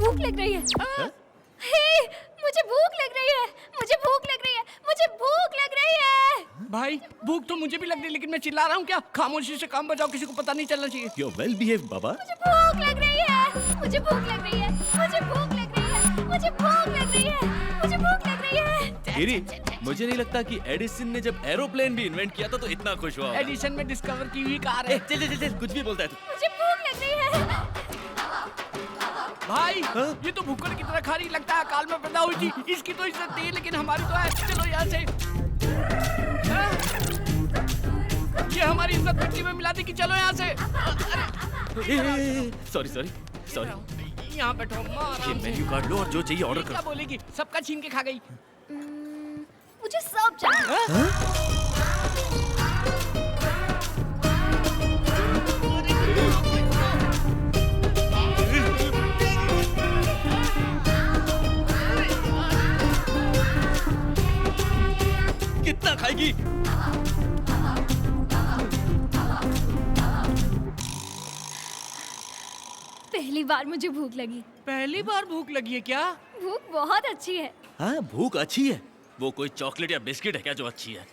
भूख लग रही है। हे, मुझे भूख लग रही है, मुझे भूख लग रही है, मुझे भूख लग रही है। भाई भूख तो मुझे भी लग रही है, लेकिन मैं चिल्ला रहा हूँ क्या? खामोशी से काम बजाओ, किसी को पता नहीं चलना चाहिए। You're well behaved, बाबा। मुझे भूख लग रही है, मुझे भूख लग रही है, मुझे भूख लग रही है, मुझे भूख लग रही है, मुझे भूख लग रही है। गिरी, मुझे नहीं लगता कि एडिसन ने जब एरोप्लेन भी इन्वेंट किया था तो इतना खुश हुआ होगा। एडिसन में डिस्कवर की हुई कार है। चल चल चल, कुछ भी बोलता है तू। मुझे भूख लग रही है। भाई ये तो भूखड़ की तरह खा रही लगता है, काल में पैदा हुई थी। इसकी तो इज्जत थी, लेकिन हमारी तो है। चलो यहाँ से। ये हमारी इज्जत मिट्टी में मिला दी कि चलो यहाँ से। Sorry sorry sorry. यहाँ बैठो, ये मेन्यू कार्ड लो और जो चाहिए ऑर्डर क्या करो। बोलेगी? सबका छीन के खा गई। मुझे सब चाहिए। कितना खाएगी? पहली बार मुझे भूख लगी। पहली बार भूख लगी है क्या? भूख बहुत अच्छी है। हाँ, भूख अच्छी है। वो कोई चॉकलेट या बिस्किट है क्या जो अच्छी है?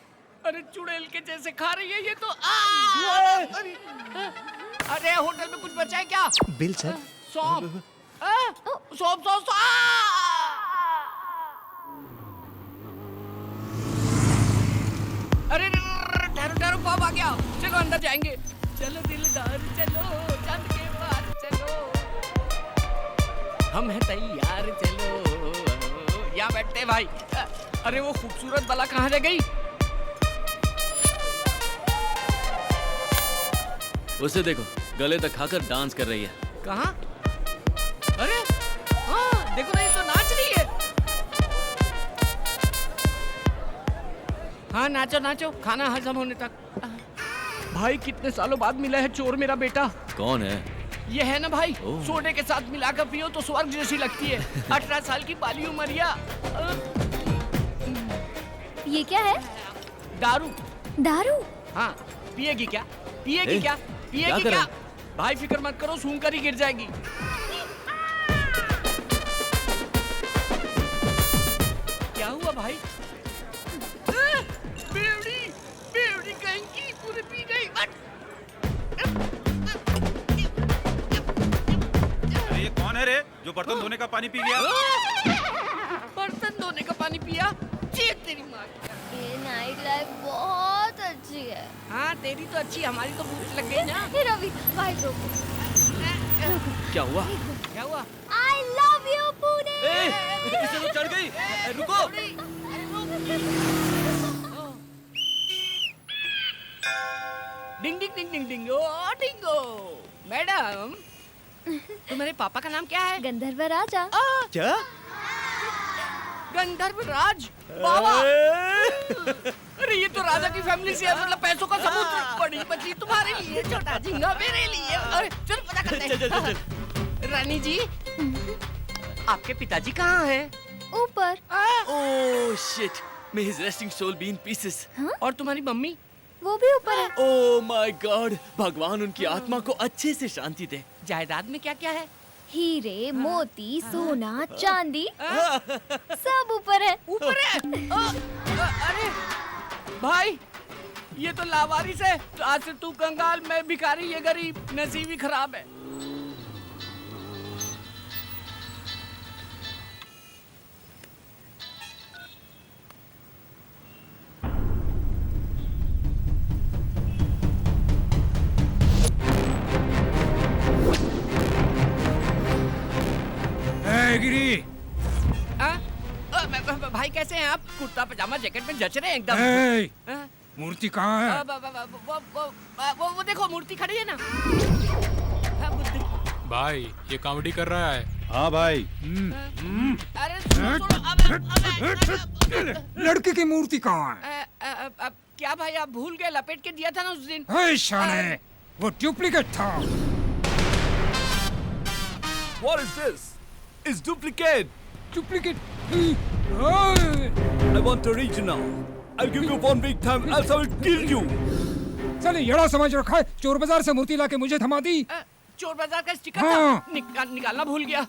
अरे चुड़ैल के जैसे खा रही है ये तो। अरे होटल में कुछ बचा है क्या? Bill sir. सौंफ। सौंफ सौंफ। अरे ठहरो ठहरो, पाप आ गया। चलो अंदर जाएंगे। चलो दिलदार चलो, चंद के पार चलो, हम हैं तैयार चलो। यहाँ बैठते भाई। अरे वो खूबसूरत बाला कहाँ रह गई? उसे देखो, गले तक खाकर डांस कर रही है। कहाँ? अरे हाँ, देखो ना, ये तो नाच रही है। हाँ नाचो नाचो, खाना हजम होने तक। भाई कितने सालों बाद मिला है चोर मेरा बेटा। कौन है? ये है ना भाई, ओह। सोडे के साथ मिलाकर पियो तो स्वर्ग जैसी लगती है। 18 साल की बाली उमरिया। ये क्या है? दारू। दारू? हाँ, पिएगी क्या? पिएगी क्या? पिएगी क्या? भाई फिक्र मत करो, सूंघ कर ही गिर जाएगी। क्या हुआ भाई? बेवड़ी, बेवड़ी कहीं की पूरी पी गई। अरे ये कौन है रे जो बर्तन धोने का पानी पी गया? बर्तन धोने का पानी पिया? चेक तेरी माँ। ये नाइट लाइफ बहुत अच्छी है। हाँ तेरी तो अच्छी, हमारी तो भूख लग गई ना। हे रवि, भाई रोको। क्या हुआ? क्या हुआ? I love you Pune. इसे तो चढ़ गई। रुको। डिंग डिंग डिंग डिंग डिंग ओ डिंगो। मैडम, तुम्हारे पापा का नाम क्या है? गंधर्व राजा। क्या? गंधर्व राज बाबा। अरे ये तो राजा की फैमिली से है, मतलब पैसों का सबूत। बड़ी बची तुम्हारे लिए, छोटा झिंगा मेरे लिए। अरे चल पता करते हैं। रानी जी, आपके पिताजी कहाँ हैं? ऊपर। Oh shit, may his resting soul be in pieces. और तुम्हारी मम्मी? वो भी ऊपर है। ओह माय गॉड, भगवान उनकी आत्मा को अच्छे से शांति दे। जायदाद में क्या क्या है? हीरे, मोती, सोना, चांदी, सब ऊपर है। ऊपर है? अरे भाई, ये तो लावारिस है। तो आज से तू कंगाल, मैं भिखारी, ये गरीब। नसीब ही खराब है। गिरी, भाई कैसे हैं आप? कुर्ता पजामा जैकेट में जच रहे हैं एकदम। मूर्ति कहाँ है? वो देखो मूर्ति खड़ी है ना। भाई ये कॉमेडी कर रहा है। हाँ भाई। अरे लड़की की मूर्ति कहाँ है? क्या भाई आप भूल गए? लपेट के दिया था ना उस दिन। शाने, वो डुप्लीकेट था। What is this? It's duplicate. Duplicate. I want original. I'll give you 1 week time, else I will kill you. चले यड़ा समझ रखा है, चोर बाजार से मूर्ति लाके मुझे थमा दी। चोर बाजार का स्टिकर हाँ। था, निकालना भूल गया।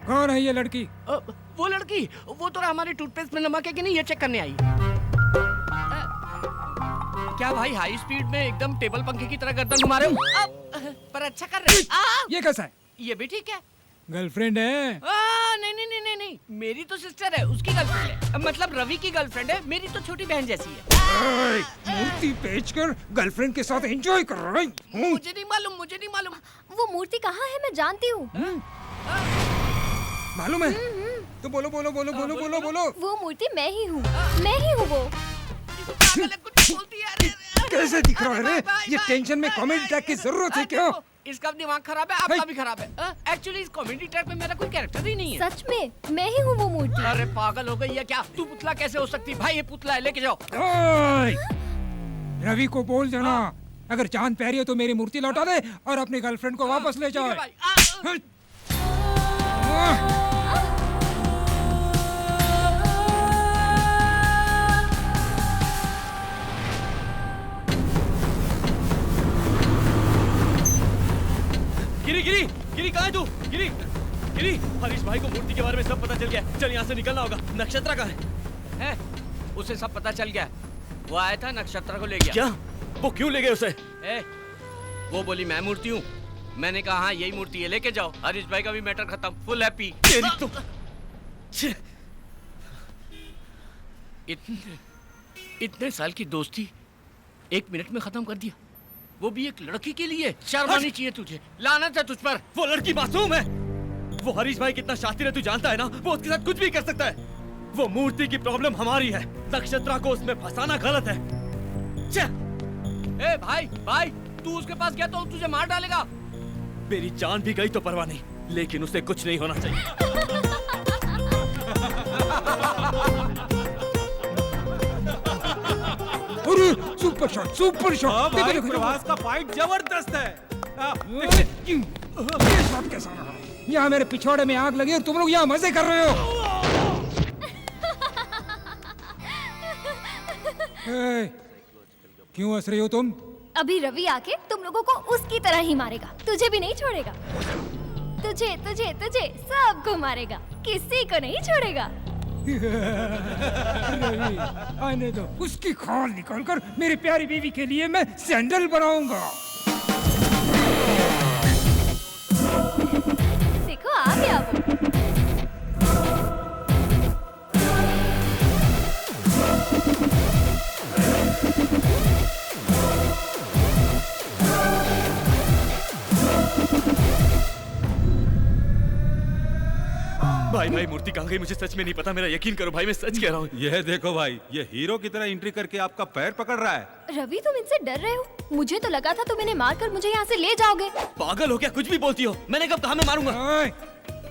कौन है ये लड़की? वो लड़की, वो तो हमारे टूथपेस्ट में नमक है कि नहीं ये चेक करने आई। क्या भाई हाई स्पीड में एकदम टेबल पंखे की तरह गर्दन घुमा रहे हो? पर अच्छा कर रहे हो। ये कैसा है? ये भी ठीक है। गर्लफ्रेंड है? नहीं नहीं नहीं नहीं नहीं, मेरी तो सिस्टर है, उसकी गर्लफ्रेंड है। मतलब रवि की गर्लफ्रेंड है, मेरी तो छोटी बहन जैसी है। मूर्ति बेचकर गर्लफ्रेंड के साथ एंजॉय कर रही हूँ। मुझे नहीं मालूम। वो मूर्ति कहाँ है? मैं जानती हूँ। मालूम है? तो बोलो। वो मूर्ति मैं ही हूँ वो। कैसे दिख रहा है रे? ये टेंशन में कॉमेडी ट्रैक की जरूरत है क्या? इसका दिमाग खराब है, आपका भी खराब है। एक्चुअली इस कॉमेडी ट्रैक में मेरा कोई कैरेक्टर ही नहीं है। सच में मैं ही हूँ वो मूर्ति। अरे पागल हो गई है क्या? तू पुतला कैसे हो सकती? भाई ये पुतला है, लेके जाओ। रवि को बोल देना अगर चांद प्यारी हो तो मेरी मूर्ति लौटा दे और अपनी गर्लफ्रेंड को वापस ले जाओ। गिरी कहाँ है तू? गिरी हरीश भाई को मूर्ति के बारे में सब पता चल गया। चल यहाँ से निकलना होगा। नक्षत्रा कहाँ है? उसे सब पता चल गया। वो आया था, नक्षत्रा को ले गया। क्या? वो क्यों ले गए उसे? वो बोली मैं मूर्ति हूँ। मैंने कहा हाँ यही मूर्ति है, लेके जाओ। हरीश भाई का भी मैटर खत्म, फुल हैप्पी। तो इतने साल की दोस्ती 1 मिनट में खत्म कर दिया, वो भी एक लड़की के लिए। शर्म आनी चाहिए तुझे। लानत है तुझ पर। वो लड़की मासूम है। वो हरीश भाई कितना शातिर है तू जानता है ना? वो उसके साथ कुछ भी कर सकता है। वो मूर्ति की प्रॉब्लम हमारी है, नक्षत्रा को उसमें फंसाना गलत है। भाई तू उसके पास गया तो तुझे मार डालेगा। मेरी जान भी गई तो परवाह नहीं, लेकिन उसे कुछ नहीं होना चाहिए। Super shot. हाँ भाई, प्रभास का फाइट जबरदस्त है। ये शॉट कैसा रहा? यहाँ मेरे पिछवाड़े में आग लगी और तुम लोग यहाँ मजे कर रहे हो। क्यों हंस रही हो तुम? अभी रवि आके तुम लोगों को उसकी तरह ही मारेगा। तुझे भी नहीं छोड़ेगा। तुझे सबको मारेगा, किसी को नहीं छोड़ेगा। रवि आने दो, उसकी खाल निकालकर मेरी प्यारी बीवी के लिए मैं सैंडल बनाऊंगा। देखो आ गया वो। भाई मूर्ति कहाँ गई? मुझे सच में नहीं पता। मेरा यकीन करो भाई, मैं सच कह रहा हूँ। यह देखो भाई, ये हीरो की तरह एंट्री करके आपका पैर पकड़ रहा है। रवि तुम इनसे डर रहे हो? मुझे तो लगा था तुम इन्हें मारकर मुझे यहाँ से ले जाओगे। पागल हो क्या? कुछ भी बोलती हो। मैंने कब कहा मैं मारूंगा?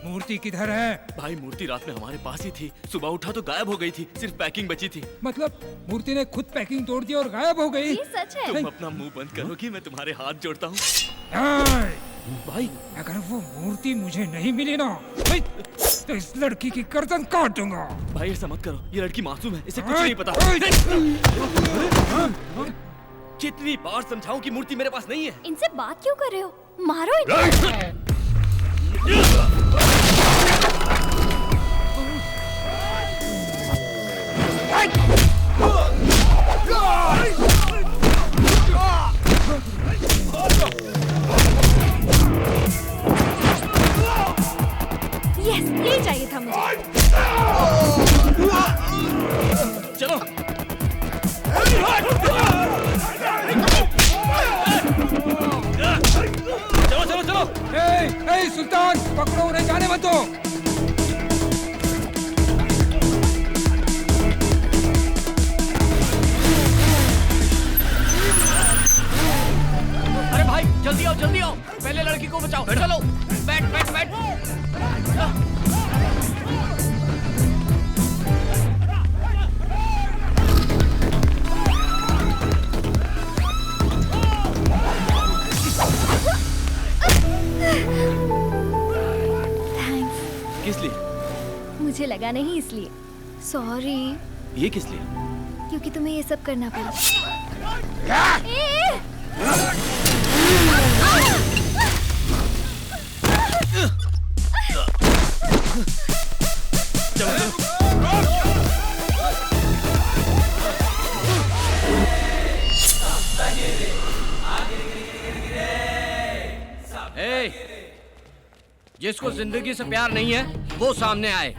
मूर्ति किधर है? भाई मूर्ति रात में हमारे पास ही थी, सुबह उठा तो गायब हो गई थी, सिर्फ पैकिंग बची थी। मतलब मूर्ति ने खुद पैकिंग तोड़ दी और गायब हो गई? ये सच है। तुम अपना मुंह बंद करोगी? मैं तुम्हारे हाथ जोड़ता हूँ। भाई अगर वो मूर्ति मुझे नहीं मिली ना तो इस लड़की की गर्दन काट दूंगा। भाई ऐसा मत करो, ये लड़की मासूम है, इसे कुछ नहीं पता। कितनी बार समझाऊं कि मूर्ति मेरे पास नहीं है। इनसे बात क्यों कर रहे हो? मारो इन्हें। यस, ये चाहिए था मुझे। चलो चलो चलो चलो। ए सुल्तान, पकड़ो उन्हें, जाने मत दो। अरे भाई जल्दी आओ, पहले लड़की को बचाओ। चलो बैठ। थैंक्स। किस लिए? मुझे लगा नहीं इसलिए। सॉरी। ये किस लिए? क्योंकि तुम्हें ये सब करना पड़ा। जिसको जिंदगी से प्यार नहीं है वो सामने आए।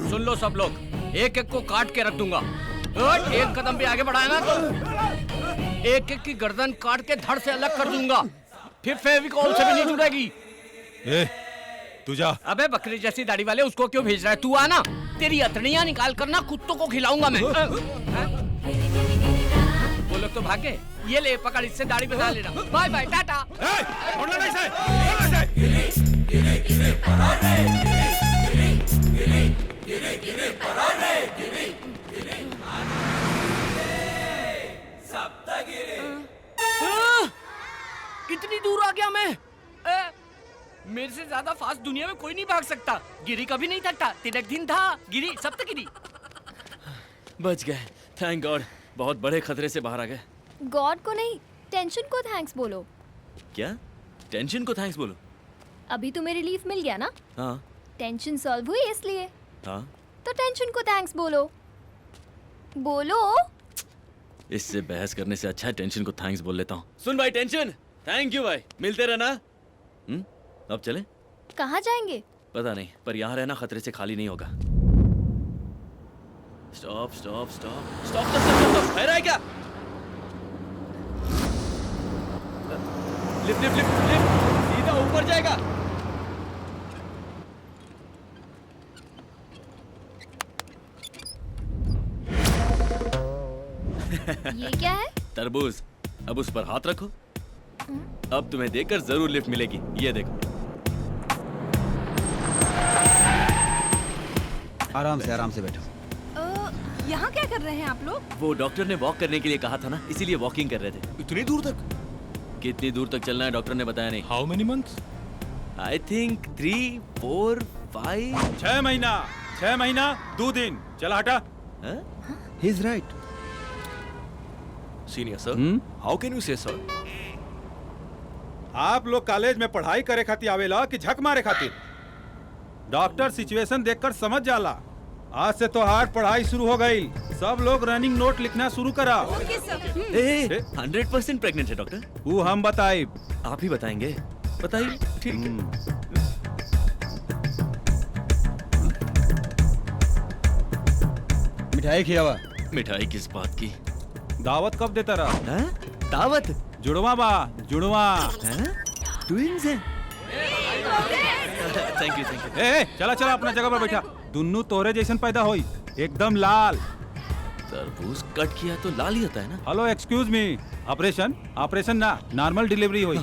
सुन लो सब लोग, एक एक को काट के रख दूंगा। एक कदम भी आगे बढ़ाया ना तो एक एक की गर्दन काट के धड़ से अलग कर दूंगा, फिर फेविकॉल से भी नहीं जुड़ेगी। तू जा। अबे बकरी जैसी दाढ़ी वाले, उसको क्यों भेज रहा है? तू आना, तेरी अतड़ियां निकाल कर ना कुत्तों को खिलाऊंगा मैं। वो लोग तो भागे। ये ले पकड़, इससे दाढ़ी बना लेना। बाय बाय, टाटा। इतनी दूर आ गया मैं। मेरे से ज्यादा फास्ट दुनिया में कोई नहीं भाग सकता। गिरी कभी नहीं थकता। तिलक दिन था, गिरी सब तक गिरी। बच गए, थैंक गॉड। बहुत बड़े खतरे से बाहर आ गए। गॉड को नहीं, टेंशन को थैंक्स बोलो। क्या? टेंशन को थैंक्स बोलो? अभी तुम्हें रिलीफ मिल गया ना? हाँ। टेंशन सॉल्व हुई इसलिए। हाँ। तो टेंशन को थैंक्स बोलो। बोलो। इससे बहस करने से अच्छा है टेंशन को थैंक्स बोल लेता हूँ। सुन भाई टेंशन, थैंक यू भाई, मिलते रहना। अब चले? कहाँ जाएंगे? पता नहीं, पर यहाँ रहना खतरे से खाली नहीं होगा। Stop stop stop stop stop, है क्या? लिफ्ट लिफ्ट लिफ्ट लिफ्ट, सीधा ऊपर जाएगा। ये क्या है? तरबूज। अब उस पर हाथ रखो। अब तुम्हें देखकर जरूर लिफ्ट मिलेगी। ये देखो। आराम से बैठो। यहाँ क्या कर रहे हैं आप लोग? वो डॉक्टर ने वॉक करने के लिए कहा था ना, इसीलिए वॉकिंग कर रहे थे। इतनी दूर तक? कितनी दूर तक चलना है डॉक्टर ने बताया नहीं। How many months? I think 3, 4, 5। 6 महीना 6 महीना 2 दिन। चला हटा। He is right. Senior sir, how can you से सर? आप लोग कॉलेज में पढ़ाई करे खातिर आवेला कि झक मारे खातिर? डॉक्टर सिचुएशन देखकर समझ जाला। आज से तो हार्ड पढ़ाई शुरू हो गई। सब लोग रनिंग नोट लिखना शुरू करा। 100% प्रेग्नेंट है डॉक्टर। वो हम बताए। आप ही बताएंगे? बताइए। ठीक है। मिठाई खिलावा। मिठाई किस बात की? दावत कब देता रहा? दावत? जुड़वा बा, जुड़वा। ट्विंस हैं। Thank you. चला चला अपना जगह पर बैठा। दुन्नू तोरे जैसन पैदा होई, एकदम लाल। तरबूज कट किया तो लाल ही होता है ना? हेलो एक्सक्यूज मी, ऑपरेशन ना, नॉर्मल डिलीवरी हुई।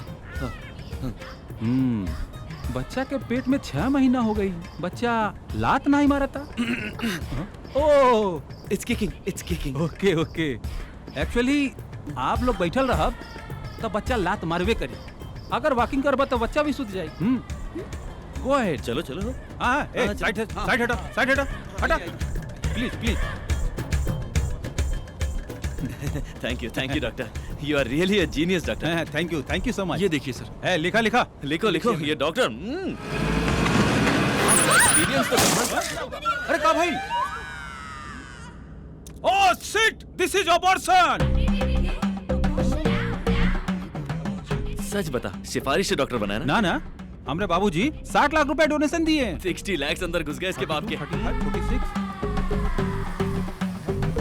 बच्चा के पेट में 6 महीना हो गई, बच्चा लात नहीं मारा था। ओह, इट्स किकिंग। ओके। एक्चुअली आप लोग बैठल रहब तो बच्चा लात मारवे करी। अगर वॉकिंग करबा तो बच्चा भी सुत जाए। Go ahead. चलो। साइड हटो। Please. Thank you doctor. You are really a genius doctor. Thank you so much. ये देखिए सर। लिखा। लिखो। ये डॉक्टर। एक्सपीरियंस तो अरे का भाई? Oh shit, this is abortion. सच बता, सिफारिश से डॉक्टर बनाया ना, हमरे बाबूजी 60 लाख रुपए डोनेशन दिए। 60 लाख अंदर घुस गए इसके बाप के। 46।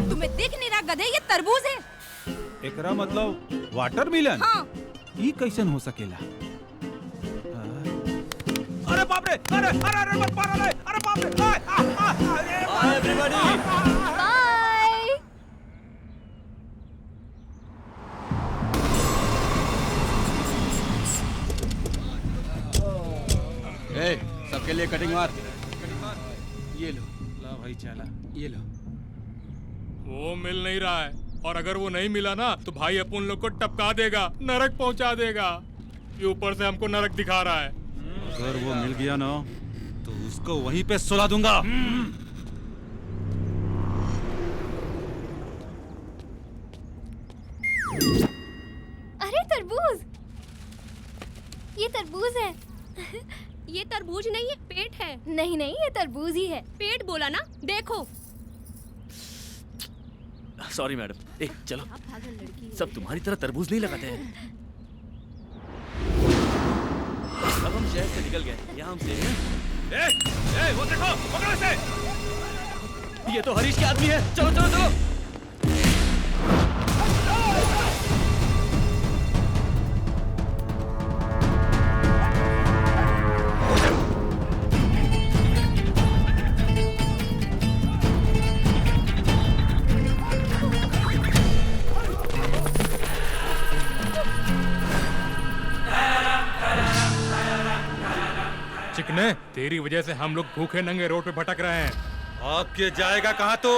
तुम्हें दिख नहीं रहा गधे, ये तरबूज है। एकरा मतलब वाटरमेलन? हाँ। ई कैसन हो सकेला? अरे बाप रे, अरे मत मारो रे, अरे बाप रे। Bye everybody. सबके लिए कटिंग मार। ये लो। ला भाई चला, ये लो। वो मिल नहीं रहा है, और अगर वो नहीं मिला ना तो भाई अपन लोग को टपका देगा, नरक पहुंचा देगा। ये ऊपर से हमको नरक दिखा रहा है। अगर वो मिल गया ना तो उसको वहीं पे सुला दूंगा। अरे तरबूज, ये तरबूज है। ये तरबूज नहीं है, पेट है। नहीं नहीं, ये तरबूज ही है। पेट बोला ना, देखो। Sorry madam. चलो, सब तुम्हारी तरह तरबूज नहीं लगाते हैं। अब हम शहर से निकल गए, यहाँ हम सेफ हैं। वो देखो, पकड़ो इसे। ये तो हरीश के आदमी है। चलो चलो चलो। चिकने, तेरी वजह से हम लोग भूखे नंगे रोड पे भटक रहे हैं। अब के जाएगा कहाँ तू?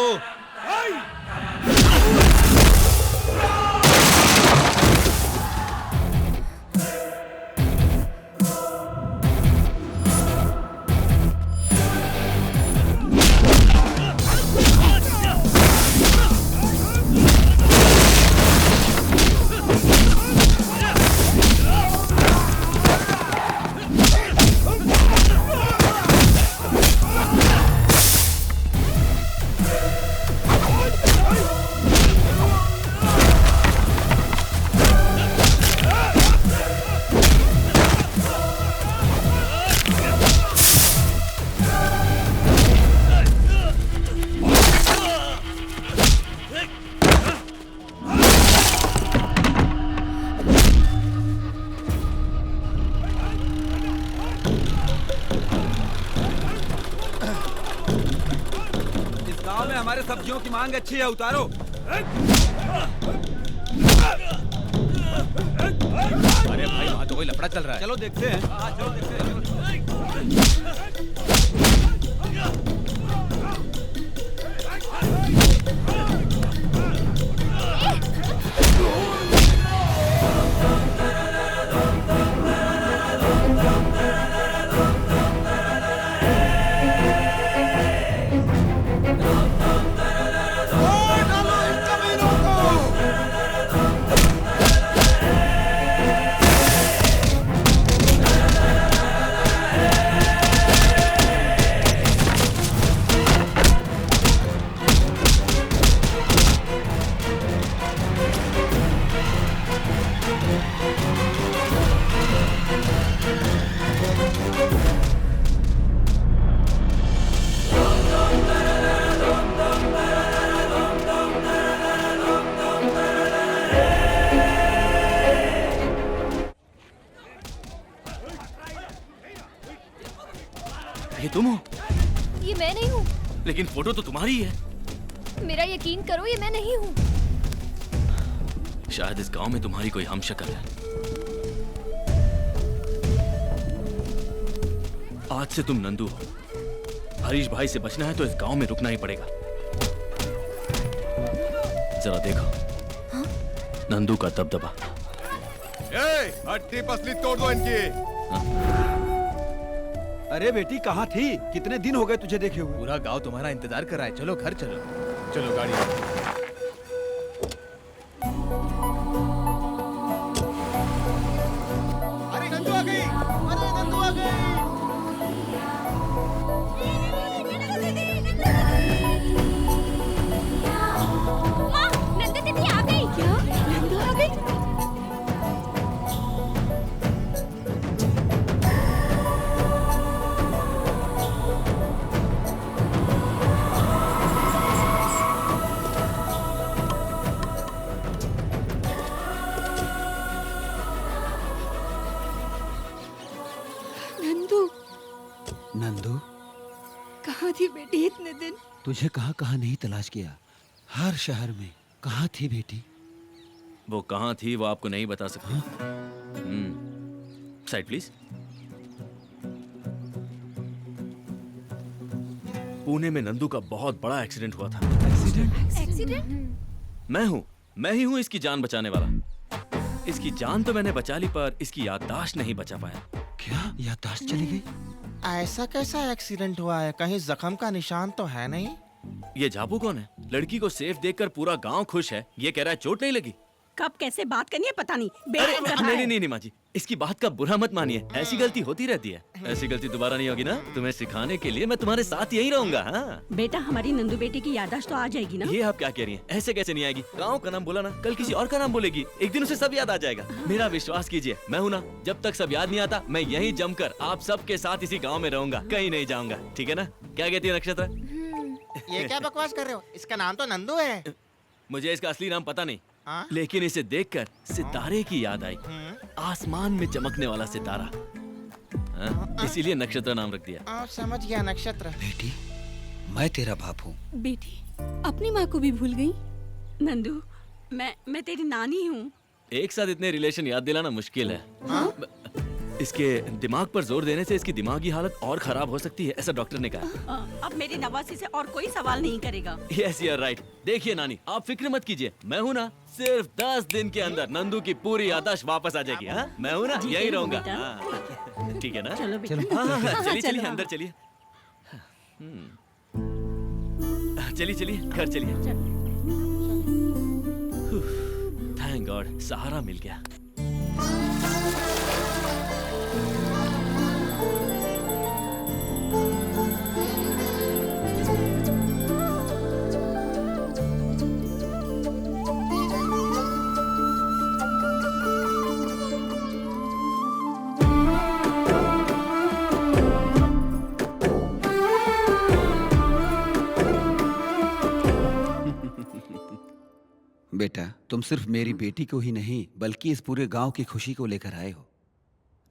हमारे सब्जियों की मांग अच्छी है, उतारो। अरे भाई, वहाँ तो कोई लफड़ा चल रहा है। चलो देखते हैं। चलो देखते हैं। ये तुम हो? ये मैं नहीं हूँ। लेकिन फोटो तो तुम्हारी है। मेरा यकीन करो, ये मैं नहीं हूँ। शायद इस गांव में तुम्हारी कोई हमशक्ल है। आज से तुम नंदू हो। हरीश भाई से बचना है तो इस गांव में रुकना ही पड़ेगा। जरा देखो। हाँ? नंदू का दबदबा। हड्डी पसली तोड़ दो इनकी। अरे बेटी, कहाँ थी? कितने दिन हो गए तुझे देखे हुए? पूरा गांव तुम्हारा इंतजार कर रहा है। चलो घर चलो। चलो गाड़ी। अरे नंदू आ गई। अरे नंदू आ गई। माँ, नंदू दीदी आ गई। क्या? नंदू आ गई? नंदू, कहाँ थी बेटी इतने दिन? तुझे कहाँ कहाँ नहीं तलाश किया, हर शहर में। कहाँ थी बेटी? वो कहाँ थी वो आपको नहीं बता सकती। Side please. पुणे में नंदू का बहुत बड़ा एक्सीडेंट हुआ था। एक्सीडेंट? मैं ही हूँ इसकी जान बचाने वाला। इसकी जान तो मैंने बचा ली, पर इसकी याददाश्त नहीं बचा पाया। क्या याददाश्त चली गई? ऐसा कैसा एक्सीडेंट हुआ है? कहीं जख्म का निशान तो है नहीं? ये झापू कौन है? लड़की को सेफ देखकर पूरा गांव खुश है। ये कह रहा है चोट नहीं लगी। कब कैसे बात करनी है पता नहीं। अरे नहीं माँ जी, इसकी बात का बुरा मत मानिए, ऐसी गलती होती रहती है। ऐसी गलती दोबारा नहीं होगी ना? तुम्हें सिखाने के लिए मैं तुम्हारे साथ यहीं रहूंगा। हाँ बेटा, हमारी नंदू बेटी की याददाश्त तो आ जाएगी ना? ये आप क्या कह रही हैं? ऐसे कैसे नहीं आएगी? गाँव का नाम बोला ना, कल किसी और का नाम बोलेगी, एक दिन उसे सब याद आ जाएगा। मेरा विश्वास कीजिए, मैं हूँ ना, जब तक सब याद नहीं आता मैं यहीं जमकर आप सबके साथ इसी गाँव में रहूंगा, कहीं नहीं जाऊंगा। ठीक है ना? क्या कहती है नक्षत्र? ये क्या बकवास कर रहे हो? इसका नाम तो नंदू है। मुझे इसका असली नाम पता नहीं, लेकिन इसे देखकर सितारे की याद आई, आसमान में चमकने वाला सितारा, इसीलिए नक्षत्र नाम रख दिया। समझ गया नक्षत्र। बेटी, मैं तेरा बाप हूँ। बेटी अपनी माँ को भी भूल गई? नंदू, मैं तेरी नानी हूँ। एक साथ इतने रिलेशन याद दिलाना मुश्किल है। इसके दिमाग पर जोर देने से इसकी दिमागी हालत और खराब हो सकती है, ऐसा डॉक्टर ने कहा। अब मेरी नवासी से और कोई सवाल नहीं करेगा। Yes you are right. देखिए नानी, आप फिक्र मत कीजिए, मैं हूँ ना, सिर्फ 10 दिन के अंदर नंदू की पूरी याददाश्त वापस आ जाएगी। हाँ मैं हूँ ना, यही रहूंगा। ठीक है ना? चलो चलिए अंदर चलिए। चलिए घर चलिए। थैंक गॉड, सहारा मिल गया। बेटा, तुम सिर्फ मेरी बेटी को ही नहीं बल्कि इस पूरे गांव की खुशी को लेकर आए हो।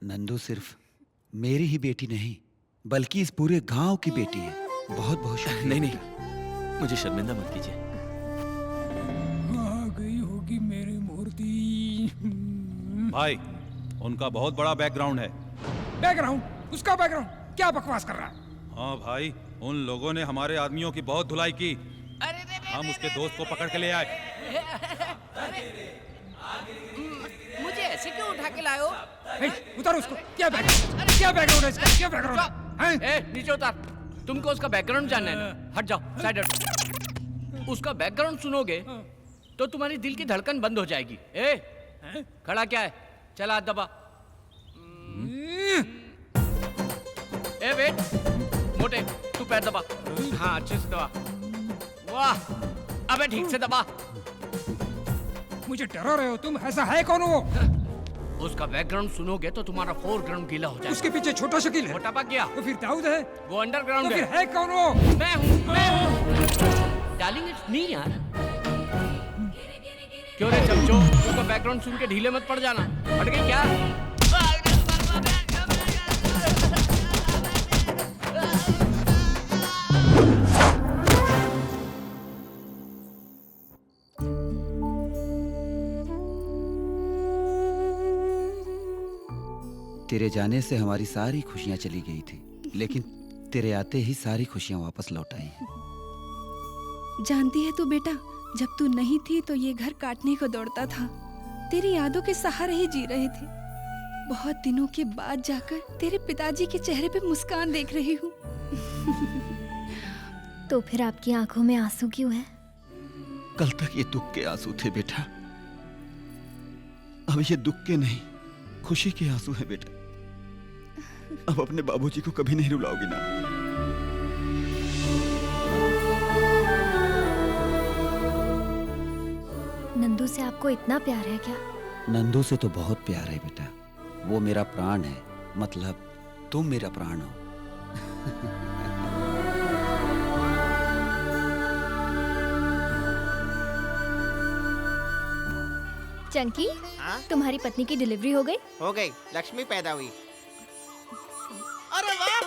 नंदू सिर्फ मेरी ही बेटी नहीं बल्कि इस पूरे गांव की बेटी है। बहुत बहुत शुक्रिया। नहीं, मुझे शर्मिंदा मत कीजिए। आ गई होगी मेरी मूर्ति। भाई, उनका बहुत बड़ा बैकग्राउंड है। बैकग्राउंड? उसका बैकग्राउंड? क्या बकवास कर रहा है? हाँ भाई, उन लोगों ने हमारे आदमियों की बहुत धुलाई की। हम उसके दोस्त को पकड़ के ले आए। मुझे ऐसे क्यों उठा के लाए हो? उतारो उसको। क्या बैकग्राउंड है इसका? क्या बैकग्राउंड है? नीचे उतार। तुमको उसका बैकग्राउंड जानना है ना? हट जाओ, साइड हट। उसका बैकग्राउंड सुनोगे तो तुम्हारी दिल की धड़कन बंद हो जाएगी। खड़ा क्या है? चला हाथ दबा। वेट, मोटे तू पैर दबा। हाँ अच्छे से दबा। वाह, अबे ठीक से दबा। मुझे डरा रहे हो तुम? ऐसा है कौन वो? उसका बैकग्राउंड सुनोगे तो तुम्हारा फोरग्राउंड गीला हो जाएगा। उसके पीछे छोटा शकील है। मोटा पक गया। तो फिर दाऊद है? वो अंडरग्राउंड तो फिर है कौन वो? मैं हूँ। डार्लिंग इट्स मी यार। क्यों रे चमचो, उसका बैकग्राउंड सुन के ढीले मत पड़ जाना। हट गई क्या? तेरे जाने से हमारी सारी खुशियां चली गई थी, लेकिन तेरे आते ही सारी खुशियां वापस लौट आई हैं। जानती है तू बेटा, जब तू नहीं थी तो ये घर काटने को दौड़ता था। तेरी यादों के सहारे ही जी रहे थे। बहुत दिनों के बाद जाकर तेरे पिताजी के चेहरे पे मुस्कान देख रही हूँ। तो फिर आपकी आंखों में आंसू क्यों हैं? कल तक ये दुख के आंसू थे बेटा, अब ये दुख के नहीं खुशी के आंसू हैं बेटा। अब अपने बाबूजी को कभी नहीं रुलाओगी ना? नंदू से आपको इतना प्यार है क्या? नंदू से तो बहुत प्यार है बेटा, वो मेरा प्राण है, मतलब तुम मेरा प्राण हो। चंकी, तुम्हारी पत्नी की डिलीवरी हो गई? हो गई, लक्ष्मी पैदा हुई। अरे वाह,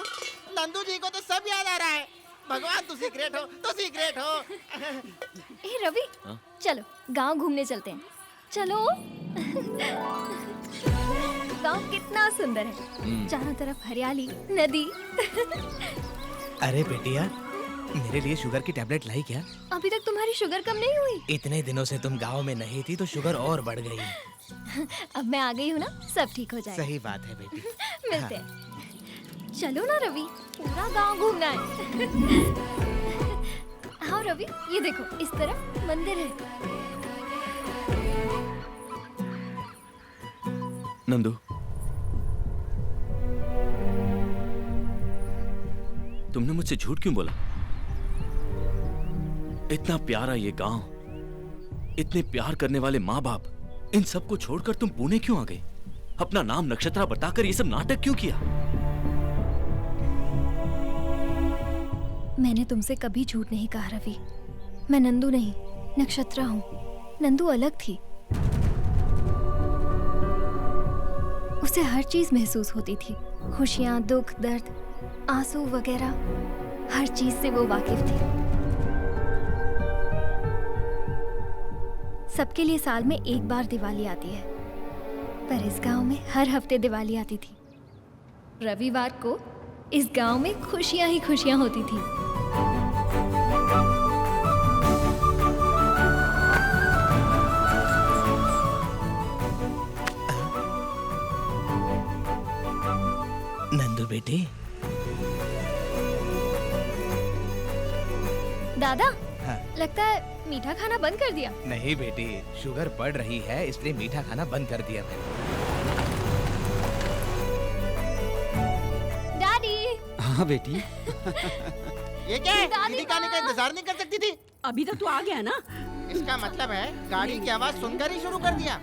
नंदू जी को तो सब याद आ रहा है। भगवान तू सीक्रेट हो, तू सीक्रेट हो। ए रवि, चलो गांव घूमने चलते हैं। चलो। गांव कितना सुंदर है, चारों तरफ हरियाली, नदी। अरे बेटिया, मेरे लिए शुगर की टैबलेट लाई क्या? अभी तक तुम्हारी शुगर कम नहीं हुई? इतने दिनों से तुम गांव में नहीं थी तो शुगर और बढ़ गई। अब मैं आ गई हूँ ना, सब ठीक हो जाएगा। सही बात है बेटी। मिलते हैं। चलो ना रवि, पूरा गांव घूमना है। हाँ रवि, ये देखो, इस तरफ मंदिर है। नंदू, तुमने मुझसे झूठ क्यों बोला? इतना प्यारा ये गांव, इतने प्यार करने वाले माँ बाप, इन सबको छोड़कर तुम पुणे क्यों आ गए? अपना नाम नक्षत्रा बताकर ये सब नाटक क्यों किया? मैंने तुमसे कभी झूठ नहीं कहा रवि। मैं नंदू नहीं, नक्षत्रा हूँ। नंदू अलग थी, उसे हर चीज महसूस होती थी, खुशियाँ, दुख, दर्द, आंसू वगैरह, हर चीज से वो वाकिफ थी। सबके लिए साल में एक बार दिवाली आती है, पर इस गांव में हर हफ्ते दिवाली आती थी। रविवार को इस गांव में खुशियां ही खुशियां होती थी। नंदू बेटे, दादा, हाँ। लगता है मीठा खाना बंद कर दिया। नहीं बेटी, शुगर बढ़ रही है इसलिए मीठा खाना बंद कर दिया मैंने। डैडी। हाँ बेटी। ये क्या है? दीदी का आने का इंतजार नहीं कर सकती थी? अभी तो तू आ गया ना। इसका मतलब है गाड़ी की आवाज सुनकर ही शुरू कर दिया।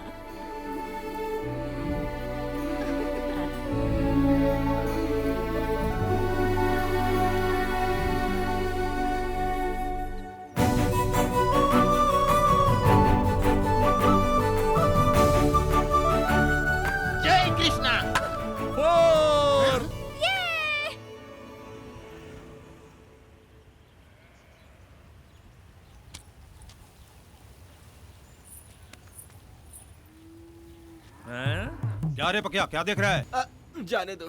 जय कृष्णा। क्या रे पकिया, क्या देख रहा है? जाने दो।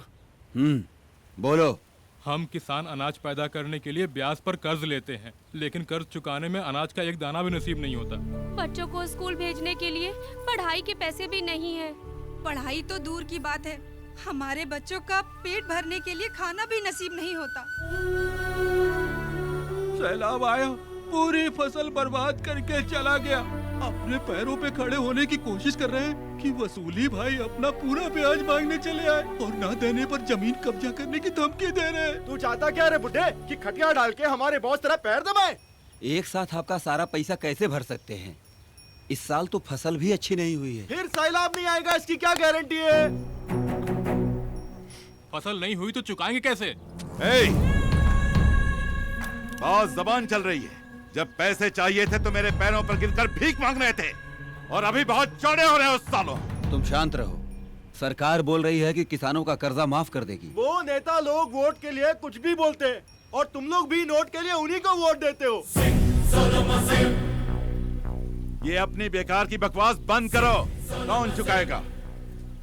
बोलो। हम किसान अनाज पैदा करने के लिए ब्याज पर कर्ज लेते हैं, लेकिन कर्ज चुकाने में अनाज का एक दाना भी नसीब नहीं होता। बच्चों को स्कूल भेजने के लिए पढ़ाई के पैसे भी नहीं है। पढ़ाई तो दूर की बात है, हमारे बच्चों का पेट भरने के लिए खाना भी नसीब नहीं होता। सैलाब आया, पूरी फसल बर्बाद करके चला गया। अपने पैरों पे खड़े होने की कोशिश कर रहे हैं कि वसूली भाई अपना पूरा ब्याज मांगने चले आए और ना देने पर जमीन कब्जा करने की धमकी दे रहे हैं। तू चाहता क्या रे बुड्ढे, कि खटिया डाल के हमारे बॉस तेरा पैर दबाए? एक साथ आपका सारा पैसा कैसे भर सकते हैं? इस साल तो फसल भी अच्छी नहीं हुई है। फिर सैलाब नहीं आएगा इसकी क्या गारंटी है? फसल नहीं हुई तो चुकाएंगे कैसे? बहुत जबान चल रही है। जब पैसे चाहिए थे तो मेरे पैरों पर गिरकर भीख मांग रहे थे, और अभी बहुत चौड़े हो रहे हो सालों। तुम शांत रहो। सरकार बोल रही है कि किसानों का कर्जा माफ कर देगी। वो नेता लोग वोट के लिए कुछ भी बोलते हैं, और तुम लोग भी नोट के लिए उन्हीं को वोट देते हो। ये अपनी बेकार की बकवास बंद करो। कौन चुकाएगा?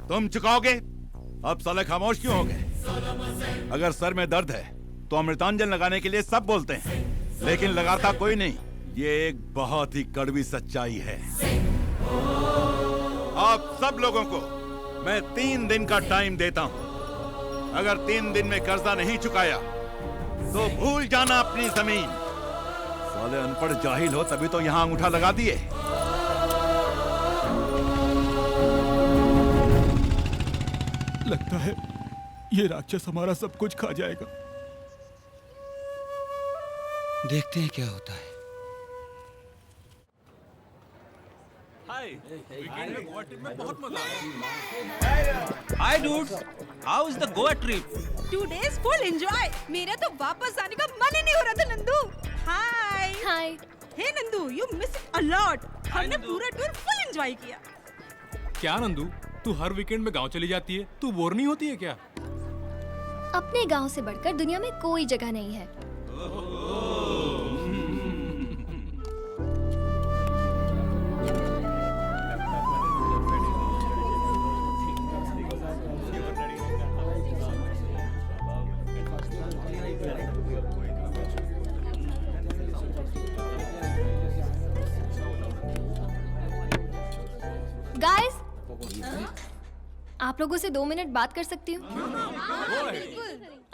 तुम चुकाओगे? अब साले खामोश क्यों हो गए? अगर सर में दर्द है तो अमृतांजन लगाने के लिए सब बोलते हैं, लेकिन लगाता कोई नहीं। ये एक बहुत ही कड़वी सच्चाई है। आप सब लोगों को मैं 3 दिन का टाइम देता हूं। अगर 3 दिन में कर्जा नहीं चुकाया तो भूल जाना अपनी जमीन। साले अनपढ़ जाहिल हो तभी तो यहां अंगूठा लगा दिए। लगता है ये राक्षस हमारा सब कुछ खा जाएगा। देखते हैं क्या होता है। Hi dudes, how is the Goa trip? 2 days full enjoy। मेरा तो वापस आने का मन ही नहीं हो रहा था नंदू। हाय हाय। Hey Nandu, you miss it a lot. हमने पूरा टूर फुल एंजॉय किया। क्या नंदू, तू हर वीकेंड में गांव चली जाती है, तू बोर नहीं होती है क्या? अपने गांव से बढ़कर दुनिया में कोई जगह नहीं है। गाइस, आप लोगों से 2 मिनट बात कर सकती हूँ?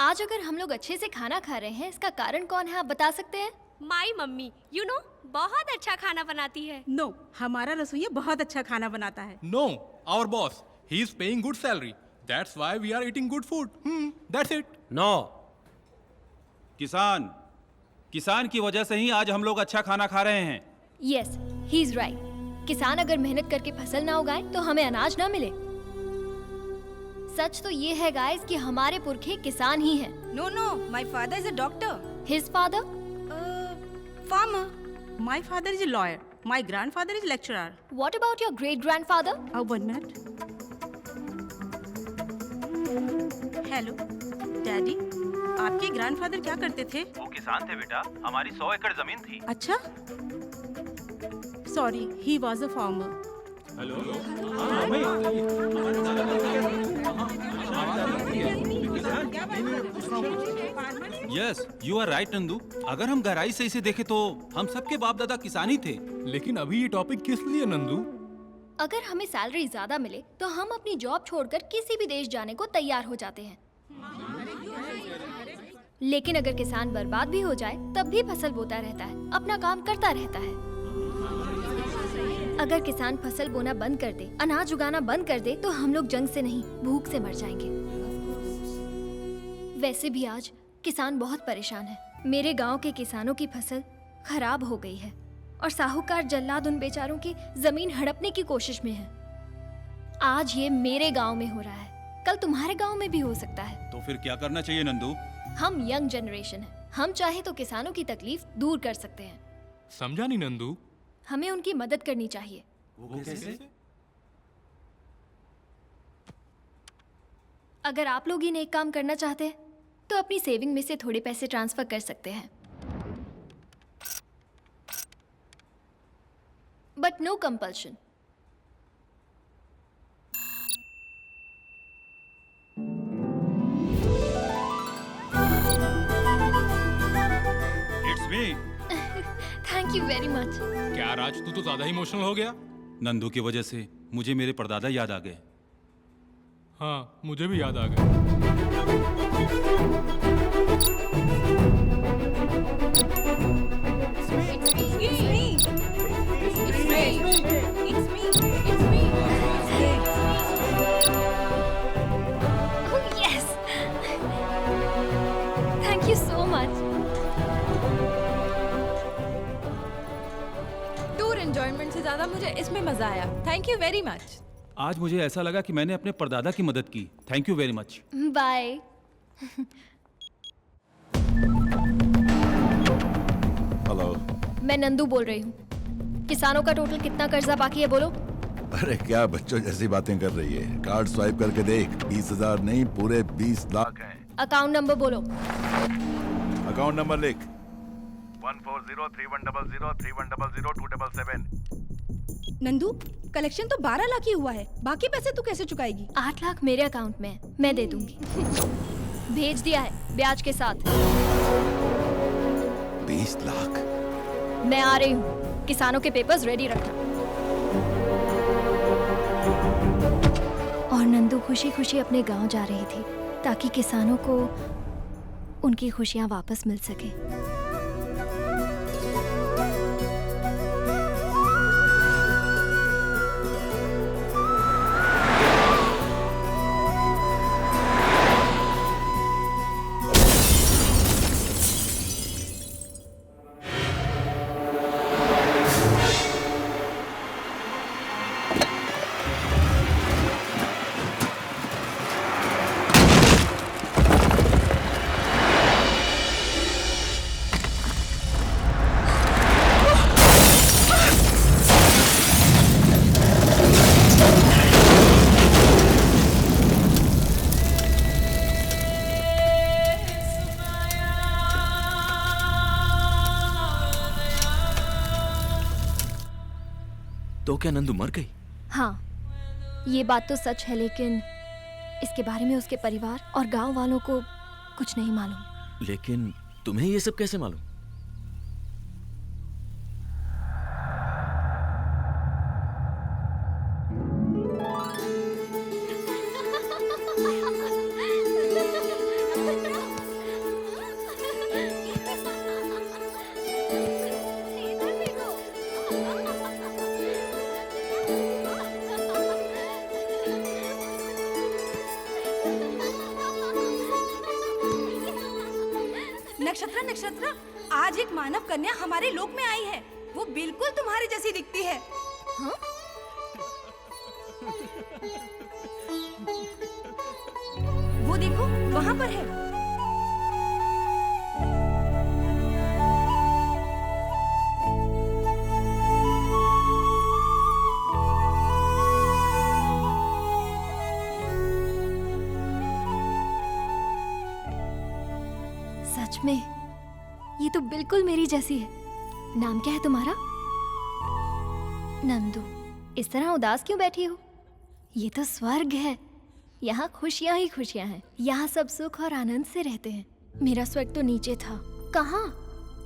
आज अगर हम लोग अच्छे से खाना खा रहे हैं, इसका कारण कौन है, आप बता सकते हैं? माई मम्मी, यू नो, बहुत अच्छा खाना बनाती है। नो, हमारा रसोइया बहुत अच्छा खाना बनाता है। No, our boss, He is paying good salary. That's why we are eating good food. That's it. No किसान किसान की वजह से ही आज हम लोग अच्छा खाना खा रहे हैं। Yes, he is right. किसान अगर मेहनत करके फसल ना उगाए तो हमें अनाज ना मिले। सच तो ये है गाइस कि हमारे पुरखे किसान ही हैं। No, no, my father is a doctor. His father? Farmer. My father is a lawyer. My grandfather is lecturer. What about your great grandfather? 1 minute. Hello daddy, आपके ग्रैंडफादर क्या करते थे? वो किसान थे बेटा, हमारी 100 एकड़ जमीन थी। अच्छा, sorry, he was a farmer. Yes, you are right Nandu. अगर हम गहराई से इसे देखें तो हम सबके बाप दादा किसान ही थे। लेकिन अभी ये टॉपिक किस लिए नंदू? अगर हमें सैलरी ज्यादा मिले तो हम अपनी जॉब छोड़कर किसी भी देश जाने को तैयार हो जाते हैं। लेकिन अगर किसान बर्बाद भी हो जाए तब भी फसल बोता रहता है, अपना काम करता रहता है। अगर किसान फसल बोना बंद कर दे, अनाज उगाना बंद कर दे, तो हम लोग जंग से नहीं भूख से मर जाएंगे। वैसे भी आज किसान बहुत परेशान है। मेरे गांव के किसानों की फसल खराब हो गई है और साहूकार जल्लाद उन बेचारों की जमीन हड़पने की कोशिश में है। आज ये मेरे गांव में हो रहा है, कल तुम्हारे गांव में भी हो सकता है। तो फिर क्या करना चाहिए नंदू? हम यंग जनरेशन है, हम चाहे तो किसानों की तकलीफ दूर कर सकते हैं। समझा नहीं नंदू? हमें उनकी मदद करनी चाहिए। वो कैसे? अगर आप लोग ही नेक काम करना चाहते हैं तो अपनी सेविंग में से थोड़े पैसे ट्रांसफर कर सकते हैं, but no compulsion. It's me. Thank you very much. क्या राज, तू तो ज्यादा इमोशनल हो गया। नंदू की वजह से मुझे मेरे परदादा याद आ गए। हाँ, मुझे भी याद आ गया। Thank you so much. Tour enjoyment से ज्यादा मुझे इसमें मजा आया। Thank you very much. आज मुझे ऐसा लगा कि मैंने अपने परदादा की मदद की। Thank you very much. Bye. Hello, मैं नंदू बोल रही हूँ। किसानों का टोटल कितना कर्जा बाकी है बोलो? अरे क्या बच्चों जैसी बातें कर रही है। कार्ड स्वाइप करके देख, 20,000 नहीं पूरे 20 लाख हैं। अकाउंट नंबर बोलो। अकाउंट नंबर लिख। 1403100310027। नंदू, कलेक्शन तो 12 लाख ही हुआ है, बाकी पैसे तू कैसे चुकाएगी? 8 लाख मेरे अकाउंट में है, मैं दे दूंगी। भेज दिया है ब्याज के साथ। 20 लाख। मैं आ रही हूँ, किसानों के पेपर्स रेडी रखना। और नंदू खुशी खुशी अपने गांव जा रही थी ताकि किसानों को उनकी खुशियां वापस मिल सके। तो क्या नंदू मर गई? हाँ, ये बात तो सच है, लेकिन इसके बारे में उसके परिवार और गांव वालों को कुछ नहीं मालूम। लेकिन तुम्हें ये सब कैसे मालूम? नक्षत्र नक्षत्र, आज एक मानव कन्या हमारे लोक में आई है। वो बिल्कुल तुम्हारे जैसी दिखती है। हाँ? वो देखो वहाँ पर है। सच में ये तो बिल्कुल मेरी जैसी है। नाम क्या है तुम्हारा? नंदू। इस तरह उदास क्यों बैठी हो? ये तो स्वर्ग है। यहाँ खुशियाँ ही खुशियाँ हैं। यहाँ सब सुख और आनंद से रहते हैं। मेरा स्वर्ग तो नीचे था। कहाँ?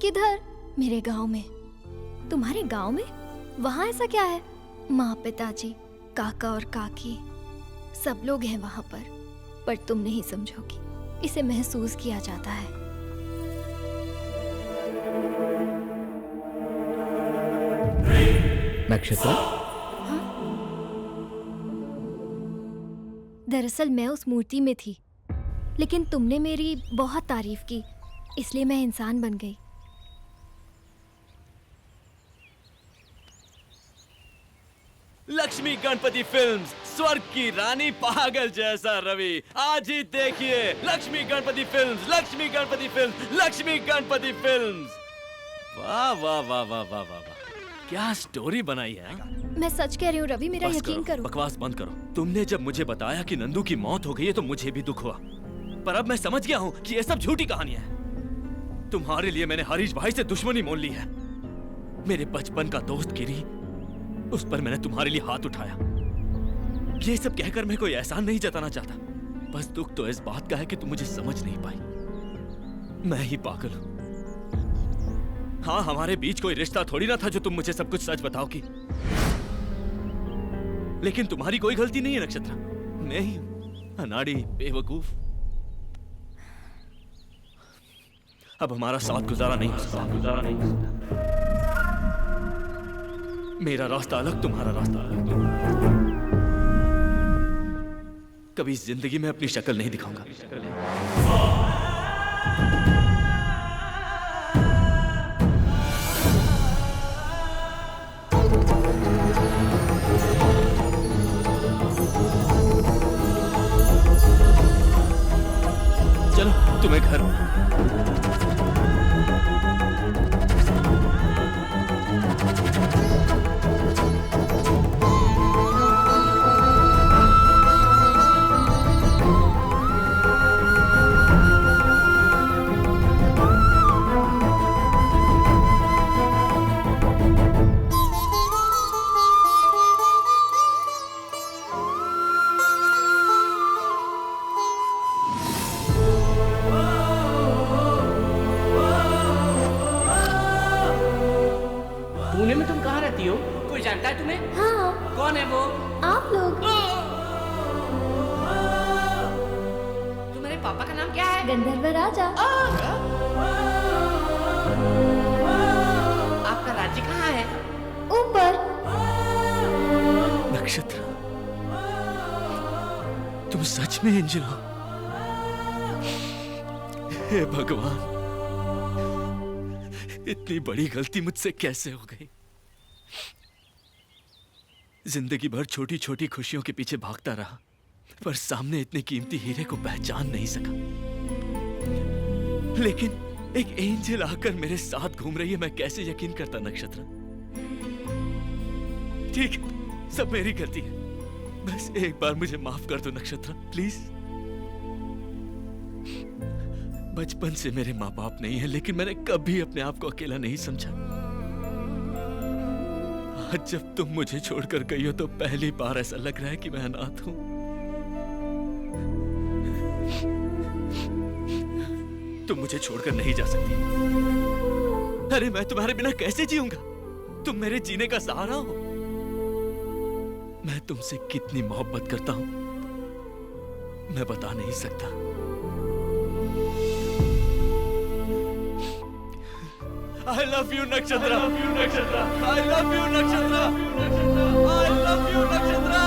किधर? मेरे गांव में। तुम्हारे गांव में? वहाँ ऐसा क्या है? माँ, पिताजी, काका और काकी सब लोग हैं वहाँ पर तुम नहीं समझोगी। इसे महसूस किया जाता है। नक्षत्र, दरअसल मैं उस मूर्ति में थी, लेकिन तुमने मेरी बहुत तारीफ की, इसलिए मैं इंसान बन गई। लक्ष्मी गणपति फिल्म्स, स्वर्ग की रानी पागल जैसा रवि। आज ही देखिए Lakshmi Ganpati films, Lakshmi Ganpati films, Lakshmi Ganpati films. वाह वाह वाह वाह वाह वाह, क्या स्टोरी बनाई है। मैं सच कह रही हूँ रवि, मेरा यकीन करो। बकवास बंद करो। तुमने जब मुझे बताया कि नंदू की मौत हो गई है तो मुझे भी दुख हुआ, पर अब मैं समझ गया हूँ कि ये सब झूठी कहानियां हैं। तुम्हारे लिए मैंने हरीश भाई से दुश्मनी मोल ली है। मेरे बचपन का दोस्त गिरी, उस पर मैंने तुम्हारे लिए हाथ उठाया। ये सब कहकर मैं कोई एहसान नहीं जताना चाहता, बस दुख तो इस बात का है कि तुम मुझे समझ नहीं पाई। मैं ही पागल हूं। हाँ, हमारे बीच कोई रिश्ता थोड़ी ना था जो तुम मुझे सब कुछ सच बताओगी। लेकिन तुम्हारी कोई गलती नहीं है नक्षत्र, मैं ही हूं अनाड़ी, बेवकूफ। अब हमारा साथ गुजारा नहीं हो सकता। मेरा रास्ता अलग, तुम्हारा रास्ता अलग। कभी जिंदगी में अपनी शक्ल नहीं दिखाऊंगा। चलो तुम्हें घर पुणे में तुम कहाँ रहती हो? कोई जानता है तुम्हें? हाँ। कौन है वो? आप लोग। तुम्हारे पापा का नाम क्या है? गंधर्व राजा। आपका राज्य कहाँ है? ऊपर। नक्षत्र, तुम सच में एंजल हो? हे भगवान, इतनी बड़ी गलती मुझसे कैसे हो गई। जिंदगी भर छोटी छोटी खुशियों के पीछे भागता रहा, पर सामने इतने कीमती हीरे को पहचान नहीं सका। लेकिन एक एंजल आकर मेरे साथ घूम रही है, मैं कैसे यकीन करता नक्षत्र। ठीक है, सब मेरी गलती है। बस एक बार मुझे माफ कर दो नक्षत्र, प्लीज। बचपन से मेरे माँ बाप नहीं है, लेकिन मैंने कभी अपने आप को अकेला नहीं समझा। आज जब तुम मुझे छोड़कर गई हो तो पहली बार ऐसा लग रहा है कि मैं अनाथ हूं। तुम मुझे छोड़कर नहीं जा सकती। अरे मैं तुम्हारे बिना कैसे जीऊंगा? तुम मेरे जीने का सहारा हो। मैं तुमसे कितनी मोहब्बत करता हूं मैं बता नहीं सकता। I love you, Nakshatra. I love you, Nakshatra. I love you, Nakshatra. I love you, Nakshatra.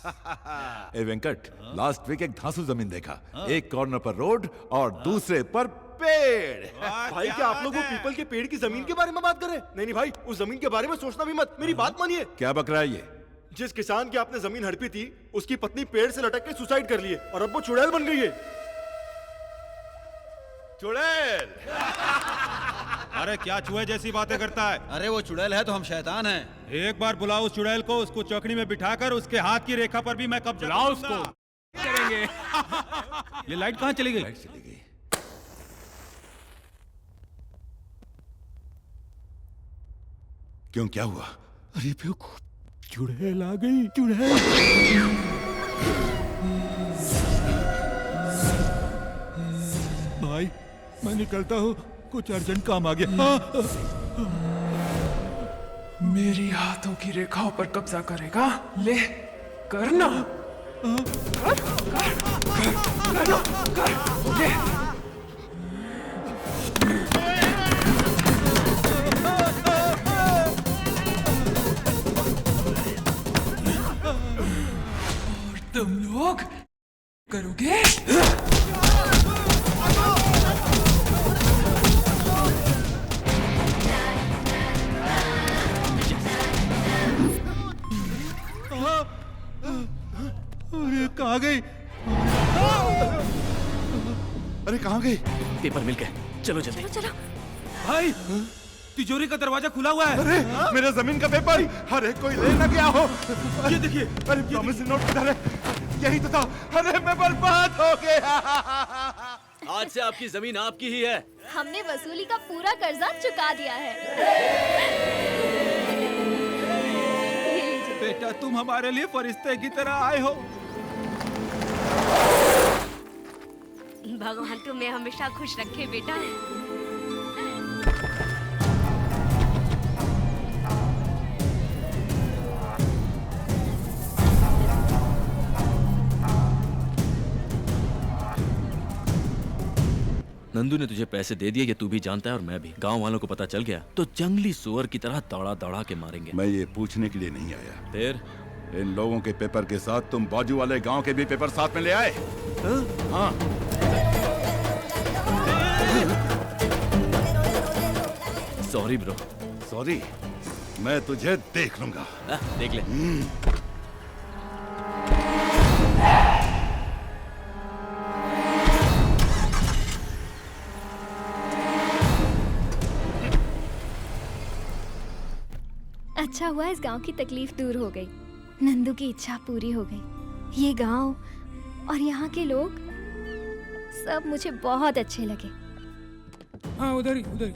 ए वेंकट, लास्ट वीक एक धांसू जमीन देखा। एक कॉर्नर पर रोड और दूसरे पर पेड़। भाई क्या आप लोग वो पीपल के पेड़ की जमीन के बारे में बात कर रहे हैं? नहीं भाई, उस जमीन के बारे में सोचना भी मत, मेरी बात मानिए। क्या बक रहा है ये? जिस किसान की आपने जमीन हड़पी थी, उसकी पत्नी पेड़ से लटक के सुसाइड कर लिए और अब वो चुड़ैल बन गई है। चुड़ैल? अरे क्या चूहे जैसी बातें करता है? अरे वो चुड़ैल है तो हम शैतान हैं। एक बार बुलाओ उस चुड़ैल को, उसको चौकड़ी में बिठाकर उसके हाथ की रेखा पर भी मैं कब्जा बुलाओ करूंगा। उसको। करेंगे। ये लाइट कहाँ चली गई? लाइट चली गई। क्यों, क्या हुआ? अरे बेवकूफ, चुड़ैल आ गई। चुड़ैल। भाई मैं निकलता हूँ, कुछ अर्जेंट काम आ गया। मेरी हाथों की रेखाओं पर कब्जा करेगा? ले करना। ले। और तुम लोग करोगे? अरे कहाँ गई? अरे कहाँ गई? पेपर मिल गए, चलो जल्दी। चलो। भाई तिजोरी का दरवाजा खुला हुआ है। अरे मेरा जमीन का पेपर! अरे कोई ले ना गया हो। ये देखिए। अरे प्रॉमिसरी नोट किधर है? यही तो था। अरे मैं बर्बाद हो गया। आज से आपकी जमीन आपकी ही है। हमने वसूली का पूरा कर्जा चुका दिया है। बेटा तुम हमारे लिए फरिश्ते की तरह आए हो। भगवान तुम्हें हमेशा खुश रखे बेटा। नंदू ने तुझे पैसे दे दिए, ये तू भी जानता है और मैं भी। गांव वालों को पता चल गया तो जंगली सुअर की तरह दौड़ा दौड़ा के मारेंगे। मैं ये पूछने के लिए नहीं आया। फिर इन लोगों के पेपर के साथ तुम बाजू वाले गांव के भी पेपर साथ में ले आए? हाँ। Sorry bro. सॉरी? मैं तुझे देख लूंगा। देख ले। अच्छा हुआ इस गांव की तकलीफ दूर हो गई। नंदू की इच्छा पूरी हो गई। ये गांव और यहाँ के लोग सब मुझे बहुत अच्छे लगे। हाँ उधर ही उधर ही।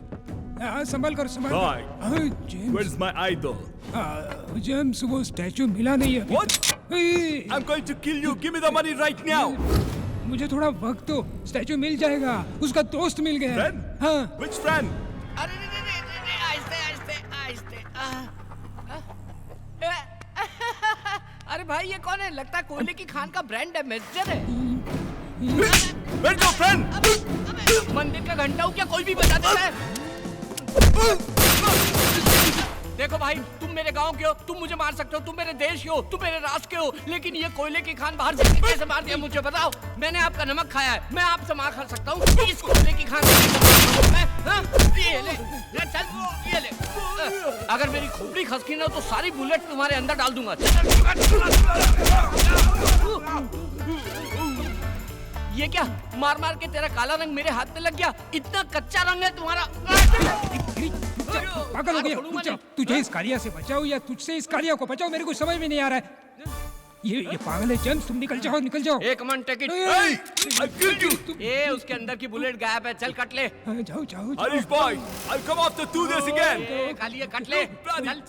हाँ, संभल कर संभल कर। हाँ, James. Where's my idol? James वो स्टैचू मिला नहीं है। What? I'm going to kill you. Give me the money right now. मुझे थोड़ा वक्त दो, स्टैचू मिल जाएगा। उसका दोस्त मिल गया। Friend? हाँ। Which friend? अरे आहिस्ते आहिस्ते आहिस्ते। अरे भाई ये कौन है? लगता है कोयले की खान का ब्रांड एम्बेसडर है। Where's your friend? मंदिर का घंटा हो क्या कोई भी बजा देता है? देखो भाई, तुम मेरे गांव के हो, तुम मुझे मार सकते हो, तुम मेरे देश के हो, तुम मेरे राष्ट्र के हो, लेकिन ये कोयले की खान बाहर से कैसे मार दिया मुझे बताओ? मैंने आपका नमक खाया है, मैं आपसे मार खा सकता हूँ इस कोयले की खान मैं, हाँ? ये ले, चल, ये ले। अगर मेरी खोपड़ी खसकी ना तो सारी बुलेट तुम्हारे अंदर डाल दूंगा। ये क्या मार मार के तेरा काला रंग मेरे हाथ में लग गया? इतना कच्चा रंग है तुम्हारा। पागल हो गया। तुझे इस कालिया से बचाओ या तुझसे इस कालिया को बचाओ, मेरे को समझ में नहीं आ रहा है। ये पागल है जेम्स, तुम निकल जाओ निकल जाओ। एक मन टेक इट। ये उसके अंदर की बुलेट गायब है, चल कट ले। जाओ जाओ। Irish boy, I'll come after do this again. Kalia cut ले, चल।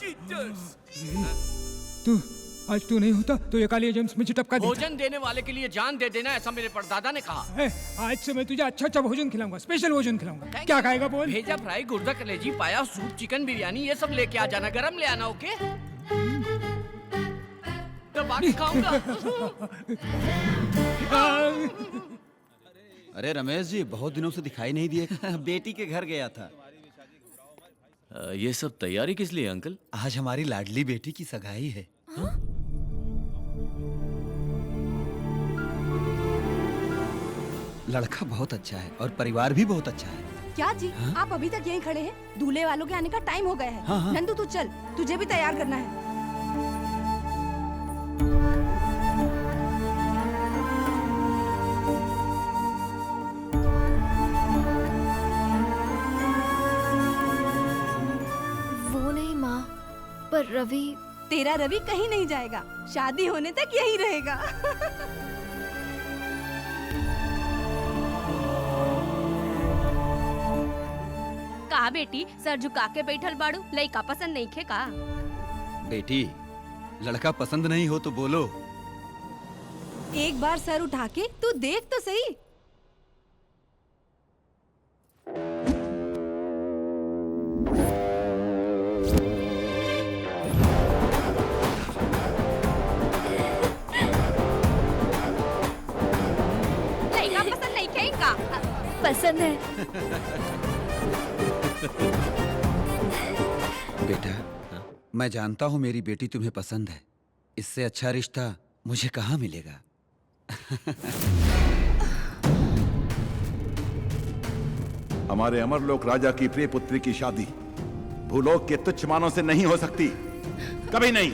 तू आज तू नहीं होता तो ये कालिया जेम्स मुझे टपका देता। भोजन देने वाले के लिए जान दे देना, ऐसा मेरे परदादा ने कहा। आज से मैं तुझे अच्छा अच्छा भोजन खिलाऊंगा, स्पेशल भोजन खिलाऊंगा। क्या खाएगा बोल? भेजा फ्राई, गुर्दा कलेजी, पाया, सूप, चिकन बिरयानी, ये सब लेके आ जाना, गरम ले आना। ओके? तो बाकी खाऊंगा। अरे रमेश जी, बहुत दिनों से दिखाई नहीं दिए। बेटी के घर गया था। ये सब तैयारी किस लिए अंकल? आज हमारी लाडली बेटी की सगाई है। लड़का बहुत अच्छा है और परिवार भी बहुत अच्छा है। क्या जी? आप अभी तक यहीं खड़े हैं? दूल्हे वालों के आने का टाइम हो गया है। हाँ। नंदू तू चल, तुझे भी तैयार करना है। वो नहीं माँ, पर रवि। तेरा रवि कहीं नहीं जाएगा, शादी होने तक यहीं रहेगा। कहा बेटी, सर झुका के बैठल बाड़ू, लइका पसंद नहीं खे का? बेटी, लड़का पसंद नहीं हो तो बोलो। एक बार सर उठा के तू देख तो सही। लइका पसंद नहीं खे का? पसंद है। बेटा, मैं जानता हूँ मेरी बेटी तुम्हें पसंद है। इससे अच्छा रिश्ता मुझे कहाँ मिलेगा। हमारे अमरलोक राजा की प्रिय पुत्री की शादी भूलोक के तुच्छ मानों से नहीं हो सकती, कभी नहीं।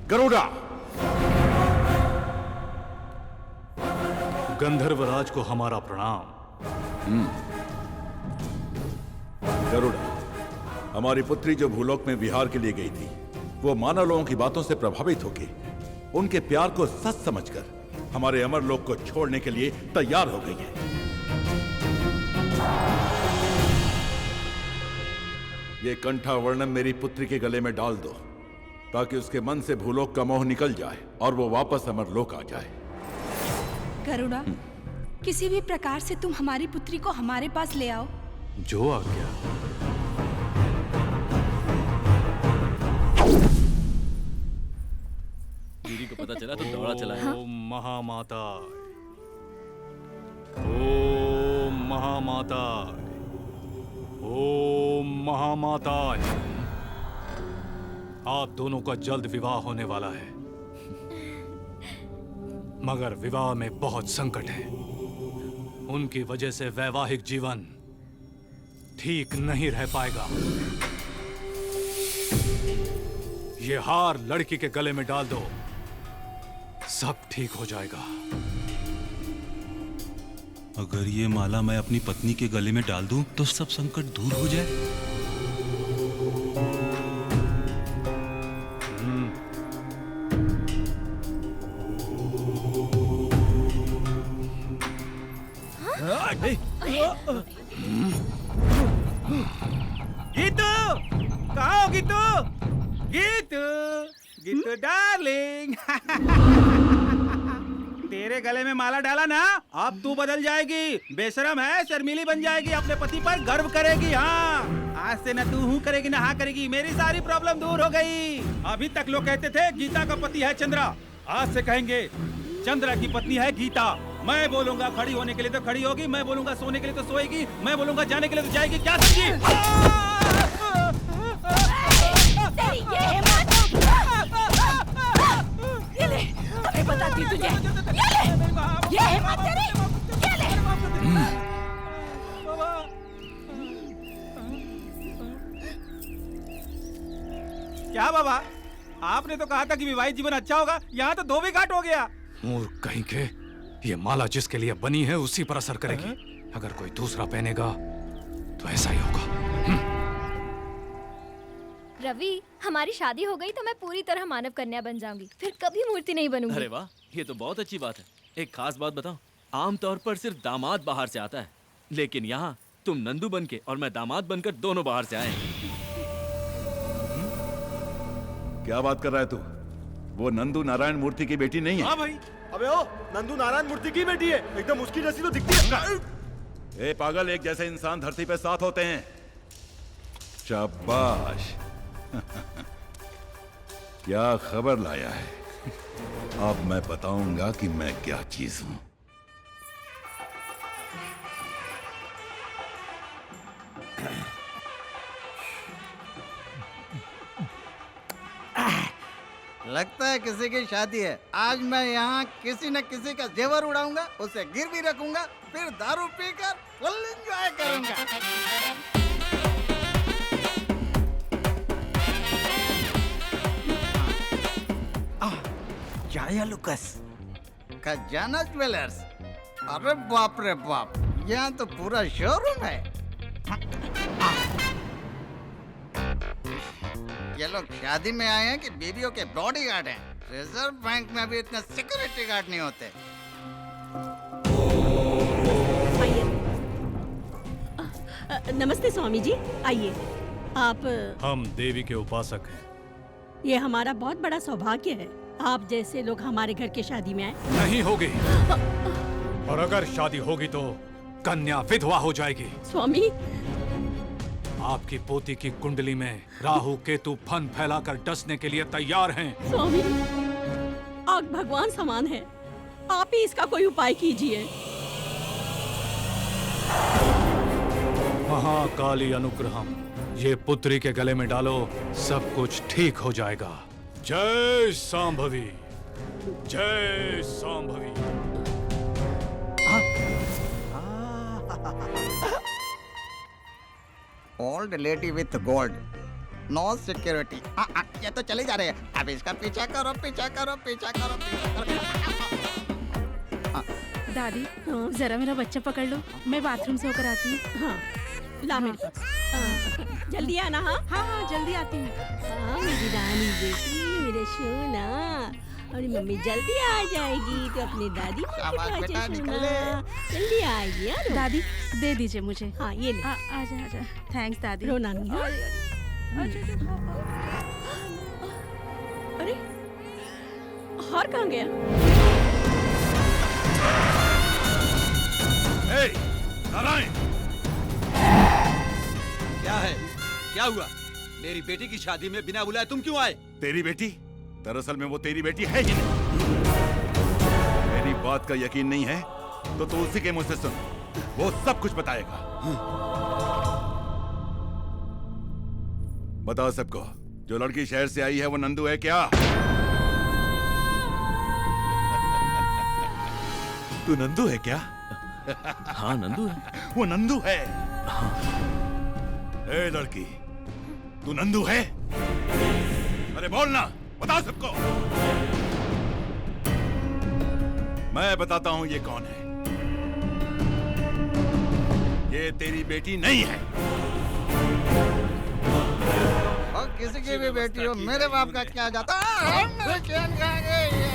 गरुड़ा, गंधर्वराज को हमारा प्रणाम। गरुड़ा, हमारी पुत्री जो भूलोक में विहार के लिए गई थी, वो मानव लोगों की बातों से प्रभावित होकर उनके प्यार को सच समझकर हमारे अमरलोक को छोड़ने के लिए तैयार हो गई है। ये कंठा वर्णम मेरी पुत्री के गले में डाल दो, ताकि उसके मन से भूलोक का मोह निकल जाए और वो वापस अमरलोक आ जाए। करुणा, किसी भी प्रकार से तुम हमारी पुत्री को हमारे पास ले आओ। जो आ गया। गिरी को पता चला तो दौड़ा चला है। ओम महामाता, ओम महामाता, ओम महामाता। आप दोनों का जल्द विवाह होने वाला है, मगर विवाह में बहुत संकट है। उनकी वजह से वैवाहिक जीवन ठीक नहीं रह पाएगा। ये हार लड़की के गले में डाल दो, सब ठीक हो जाएगा। अगर ये माला मैं अपनी पत्नी के गले में डाल दूं तो सब संकट दूर हो जाए। गीतू, कहाँ हो गीतू? गीतू, गीतू डार्लिंग। तेरे गले में माला डाला ना, अब तू बदल जाएगी। बेशरम है, शर्मीली बन जाएगी, अपने पति पर गर्व करेगी। हाँ, आज से न तू हूँ करेगी न हाँ करेगी। मेरी सारी प्रॉब्लम दूर हो गई। अभी तक लोग कहते थे गीता का पति है चंद्रा, आज से कहेंगे चंद्रा की पत्नी है गीता। मैं बोलूंगा खड़ी होने के लिए तो खड़ी होगी, मैं बोलूंगा सोने के लिए तो सोएगी, मैं बोलूंगा जाने के लिए तो जाएगी। क्या समझी? तेरी ये हिम्मत! ये ले, अभी बताती हूँ तुझे। ये ले, ये हिम्मत तेरी, ये ले। क्या बाबा, आपने तो कहा था कि विवाहित जीवन अच्छा होगा, यहाँ तो धोबी घाट हो गया। मूर्ख कहीं के, ये माला जिसके लिए बनी है उसी पर असर करेगी। अगर कोई दूसरा पहनेगा तो ऐसा ही होगा। रवि, हमारी शादी हो गई तो मैं पूरी तरह मानव कन्या बन जाऊंगी, फिर कभी मूर्ति नहीं बनूंगी। अरे वाह, ये तो बहुत अच्छी बात है। एक खास बात बताओ, आमतौर पर सिर्फ दामाद बाहर से आता है, लेकिन यहाँ तुम नंदू बन के और मैं दामाद बनकर दोनों बाहर से आए। क्या बात कर रहा है तू? वो नंदू नारायण मूर्ति की बेटी नहीं है? हाँ भाई। अबे ओ, नंदू नारायण मूर्ति की बेटी है, एकदम उसकी जैसी तो दिखती है। ए पागल, एक जैसे इंसान धरती पे साथ होते हैं। शाबाश। क्या खबर लाया है? अब मैं बताऊंगा कि मैं क्या चीज हूं। लगता है किसी की शादी है। आज मैं यहाँ किसी न किसी का जेवर उड़ाऊंगा, उसे गिरवी रखूंगा, फिर दारू पीकर फुल एंजॉय करूंगा। जाया लुकस खजाना ज्वेलर्स। अरे बाप रे बाप, यहाँ तो पूरा शोरूम है। ये लोग शादी में आए हैं कि बीवियों के बॉडीगार्ड हैं? रिजर्व बैंक में भी इतने सिक्योरिटी गार्ड नहीं होते। नमस्ते स्वामी जी, आइए। आप हम देवी के उपासक हैं। ये हमारा बहुत बड़ा सौभाग्य है, आप जैसे लोग हमारे घर की शादी में आए। नहीं होगी, और अगर शादी होगी तो कन्या विधवा हो जाएगी। स्वामी, आपकी पोती की कुंडली में राहु केतु फन फैलाकर डसने के लिए तैयार हैं। स्वामी, आप भगवान समान है, आप ही इसका कोई उपाय कीजिए। महाकाली अनुग्रहम, ये पुत्री के गले में डालो, सब कुछ ठीक हो जाएगा। जय सांभवी, जय Sambhavi. Old lady with gold, no security. ये तो चले जा रहे हैं। अब इसका पीछा करो, पीछा करो, पीछा करो, पीछा करो। दादी, जरा मेरा बच्चा पकड़ लो, मैं बाथरूम से होकर आती हूँ। हाँ, ला मेरे पास। जल्दी आना। हाँ हाँ हाँ, जल्दी आती हूँ। हाँ मेरी रानी बेटी, मेरे सोना, और मम्मी जल्दी आ जाएगी तो अपनी दादी बेटा निकले। जल्दी आइए यार। दादी दे दीजिए मुझे। हाँ ये ले। आजा आजा। थैंक्स दादी। रोना नहीं। अरे हार कहाँ गया? नारायण, क्या है? क्या हुआ? मेरी बेटी की शादी में बिना बुलाए तुम क्यों आए? तेरी बेटी? दरअसल में वो तेरी बेटी है ही नहीं। मेरी बात का यकीन नहीं है तो तू उसी के मुंह से सुन, वो सब कुछ बताएगा। बताओ सबको, जो लड़की शहर से आई है वो नंदू है क्या? तू नंदू है क्या? हाँ नंदू है। वो नंदू है। ए लड़की, तू नंदू है? अरे बोलना, बता सबको। मैं बताता हूं ये कौन है। ये तेरी बेटी नहीं है। और किसी की भी बेटी हो, मेरे बाप का क्या जाता है?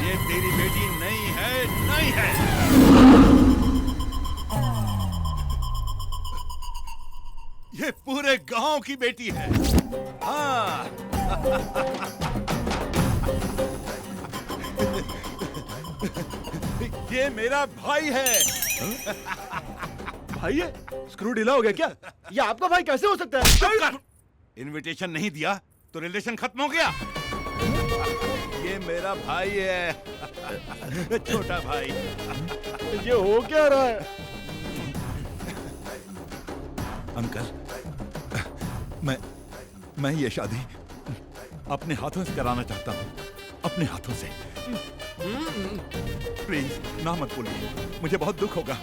ये तेरी बेटी नहीं है, नहीं है। ये पूरे गांव की बेटी है। हाँ। ये मेरा भाई है। भाई है? स्क्रू ढीला हो गया क्या? ये आपका भाई कैसे हो सकता है? इनविटेशन नहीं दिया तो रिलेशन खत्म हो गया। ये मेरा भाई है, छोटा भाई। ये हो क्या रहा है? अंकल, मैं ये शादी अपने हाथों से कराना चाहता हूँ, अपने हाथों से। प्लीज ना मत बोलिए, मुझे बहुत दुख होगा।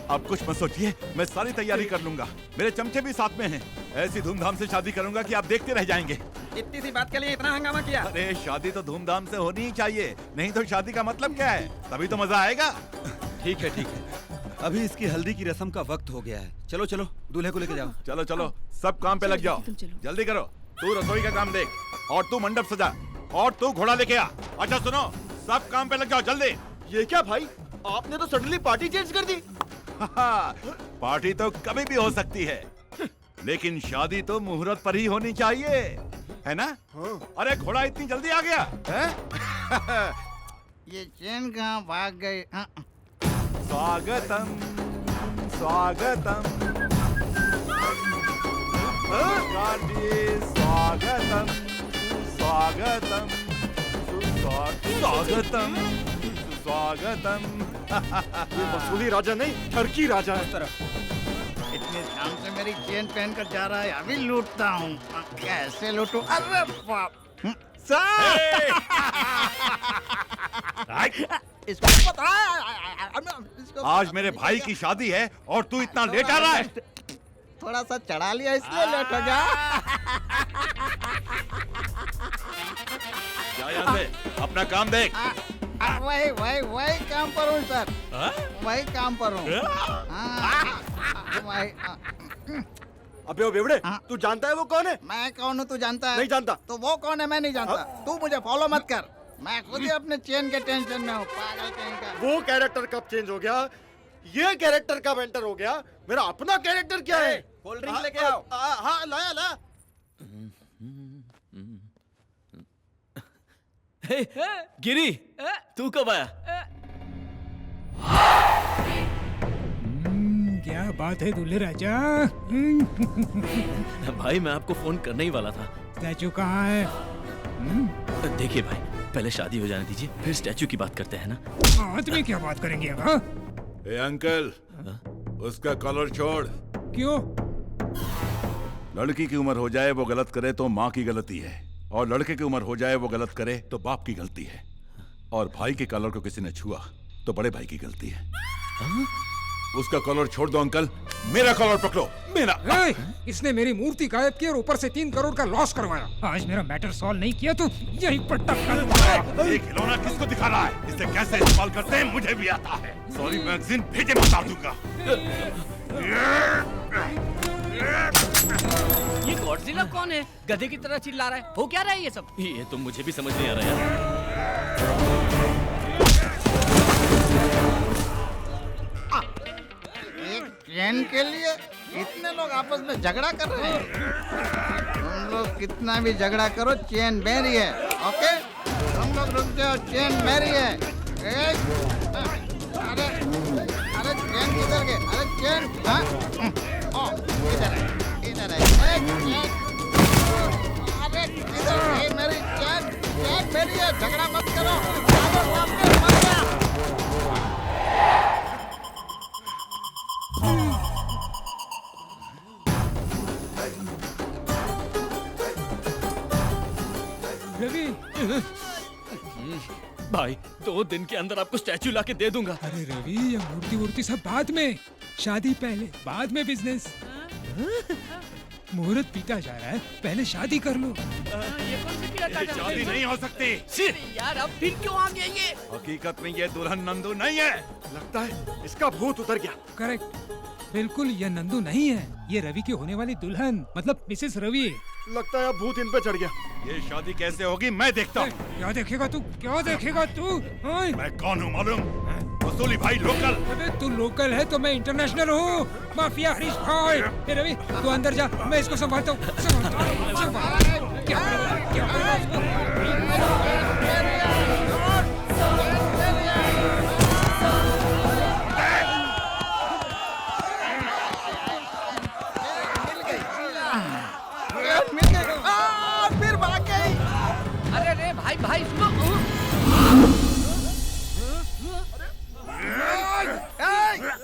आप कुछ मत सोचिए, मैं सारी तैयारी कर लूंगा। मेरे चमचे भी साथ में हैं। ऐसी धूमधाम से शादी करूंगा कि आप देखते रह जाएंगे। इतनी सी बात के लिए इतना हंगामा किया? अरे शादी तो धूमधाम से होनी ही चाहिए, नहीं तो शादी का मतलब क्या है? तभी तो मजा आएगा। ठीक है ठीक है, अभी इसकी हल्दी की रस्म का वक्त हो गया है। चलो चलो, दूल्हे को लेके जाओ। चलो चलो, सब काम पे लग जाओ, जल्दी करो। तू रसोई का काम देख, और तू मंडप सजा, और तू घोड़ा लेके आ। अच्छा सुनो, सब काम पे लग जाओ जल्दी। ये क्या भाई, आपने तो सडनली पार्टी चेंज कर दी। पार्टी तो कभी भी हो सकती है, लेकिन शादी तो मुहूर्त पर ही होनी चाहिए, है ना? अरे घोड़ा इतनी जल्दी आ गया है? ये चैन कहाँ भाग गई? स्वागतम स्वागतम स्वागतम स्वागतम स्वागतम स्वागतम। ये वसूली राजा नहीं, ठरकी राजा है। इतने ध्यान से मेरी चेन पहन कर जा रहा है, अभी लूटता हूँ। कैसे लूटूं? अरे बाप! इसको पता है। आज मेरे भाई की शादी है और तू इतना लेट आ रहा है। थोड़ा सा चढ़ा लिया इसलिए लेट हो गया। जा यहाँ से, अपना काम देख। वही काम पर हूँ सर। वही काम पर हूँ। अबे ओ बेवड़े, तू जानता है वो कौन है? मैं कौन हूँ तू जानता है? नहीं जानता। तो वो कौन है मैं नहीं जानता। तू मुझे फॉलो मत कर, मैं खुद ही अपने चेन के टेंशन में हूँ। पागल कहीं का। वो कैरेक्टर कब चेंज हो गया? ये कैरेक्टर कब एंटर हो गया? मेरा अपना कैरेक्टर क्या है? कोल्ड ड्रिंक लेके आओ। हाँ लाया ला। गिरी, तू कब आया? क्या बात है दूल्हे राजा? भाई मैं आपको फोन करने ही वाला था। स्टैचू कहाँ है? देखिए भाई, पहले शादी हो जाने दीजिए, फिर स्टैचू की बात करते हैं ना। आदमी क्या बात करेंगे अब? हाँ? ए अंकल, उसका कॉलर छोड़। क्यों? लड़की की उम्र हो जाए वो गलत करे तो माँ की गलती है, और लड़के की उम्र हो जाए वो गलत करे तो बाप की गलती है, और भाई के कॉलर को किसी ने छुआ तो बड़े भाई की गलती है। उसका कॉलर छोड़ दो अंकल, मेरा कॉलर पकड़ो। मेरा इसने मेरी मूर्ति गायब की और ऊपर से 3 करोड़ का लॉस करवाया। आज मेरा मैटर सॉल्व नहीं किया तो यहीं पर टक्कर। ये खिलौना किसको दिखा रहा है? इसे कैसे इस्तेमाल करते हैं मुझे भी आता है। सॉरी मैगजीन भेजे बता दूंगा। ये गॉडजिला कौन है? गधे की तरह चिल्ला रहा है। हो क्या रहा है ये सब? ये तो मुझे भी समझ नहीं आ रहा यार। एक चैन के लिए इतने लोग आपस में झगड़ा कर रहे हैं। तुम लोग कितना भी झगड़ा करो, चैन मेरी है। ओके, तुम लोग रुक जाओ, चैन मेरी है। अरे अरे चैन किधर गए? अरे चैन, हाँ इधर है, इधर है। अरे किधर है मेरी चैन? चैन मेरी है, झगड़ा मत करो। मर गया। रवि, भाई 2 दिन के अंदर आपको स्टैचू लाके दे दूंगा। अरे रवि, ये मूर्ति वूर्ति सब बाद में, शादी पहले, बाद में बिजनेस। मुहूर्त पीता जा रहा है, पहले शादी कर लो। ये कौन सी पिया था? शादी नहीं हो सकती। यार अब फिर क्यों आ गया ये? हकीकत में ये दुल्हन नंदू नहीं है। लगता है इसका भूत उतर गया। करेक्ट, बिल्कुल ये नंदू नहीं है, ये रवि की होने वाली दुल्हन मतलब मिसेस रवि। लगता है अब भूत इन पे चढ़ गया। ये शादी कैसे होगी मैं देखता हूँ। क्या देखेगा तू? क्या देखेगा तू? मैं कौन हूँ मालूम? वसूली भाई लोकल। अबे तू लोकल है तो मैं इंटरनेशनल हूँ। माफिया हरीश भाई। ए रवि, तू अंदर जा, मैं इसको संभालता हूँ। फिर भाग गई। अरे रे भाई भाई सुनो।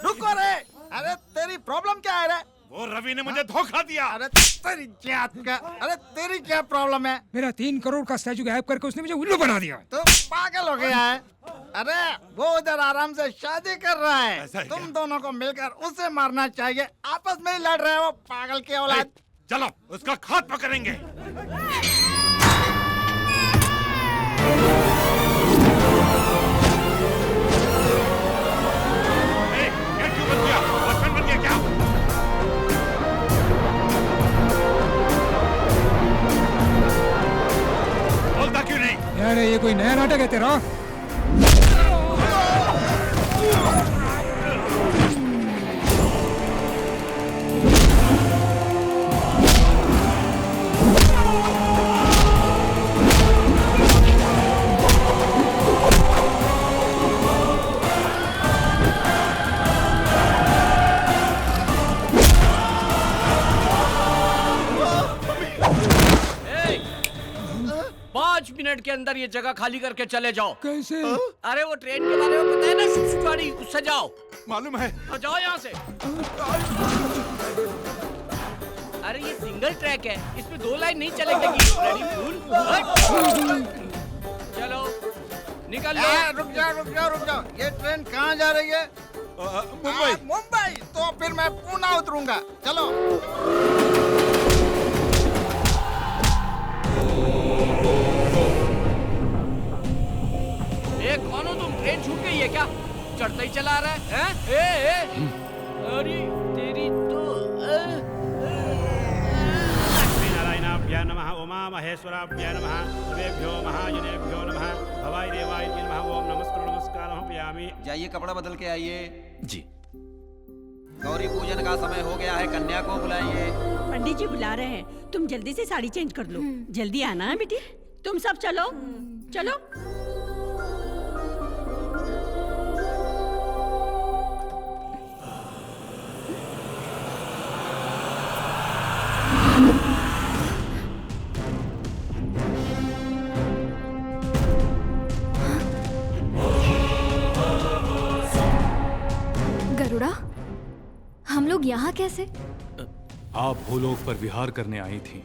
रुको रे। अरे तेरी प्रॉब्लम क्या है रे? वो रवि ने मुझे धोखा दिया। अरे तेरी जात का, अरे तेरी क्या प्रॉब्लम है? मेरा 3 करोड़ का स्टैचू गायब करके उसने मुझे उल्लू बना दिया। तो पागल हो गया है? अरे वो उधर आराम से शादी कर रहा है, तुम दोनों को मिलकर उसे मारना चाहिए। आपस में ही लड़ रहे हो पागल के औलाद। चलो उसका खात्मा करेंगे। ये क्यों बन गया? वॉचमैन बन गया क्या? बोलता क्यों नहीं? यार ये कोई नया नाटक है तेरा? मिनट के अंदर ये जगह खाली करके चले जाओ। कैसे? अरे वो ट्रेन के बारे में पता है ना, गाड़ी, उससे जाओ। मालूम है। जाओ यहाँ से। अरे ये सिंगल ट्रैक है, इसमें 2 लाइन नहीं चलेगी। चलो निकल लो। रुक जाओ। ये ट्रेन कहाँ जा रही है? मुंबई। तो फिर मैं पूना उतरूंगा। चलो। कौन हो तुम? ट्रेन छूट गई है क्या? चढ़ता ही चला रहा है? अरे तेरी तो नारायणाभ्यां नमः, उमा महेश्वराभ्यां नमः, सर्वेभ्यो महाजनेभ्यो नमः, भवाय देवाय नमः। ओम नमस्कारं पयामि। जाइए कपड़ा बदल के आइए। जी। गौरी पूजन का समय हो गया है, कन्या को बुलाइए। पंडित जी बुला रहे हैं, तुम जल्दी से साड़ी चेंज कर लो। जल्दी आना है बेटी। तुम सब चलो चलो। गरुड़ा, हम लोग यहाँ कैसे? आप भूलोक पर विहार करने आई थी।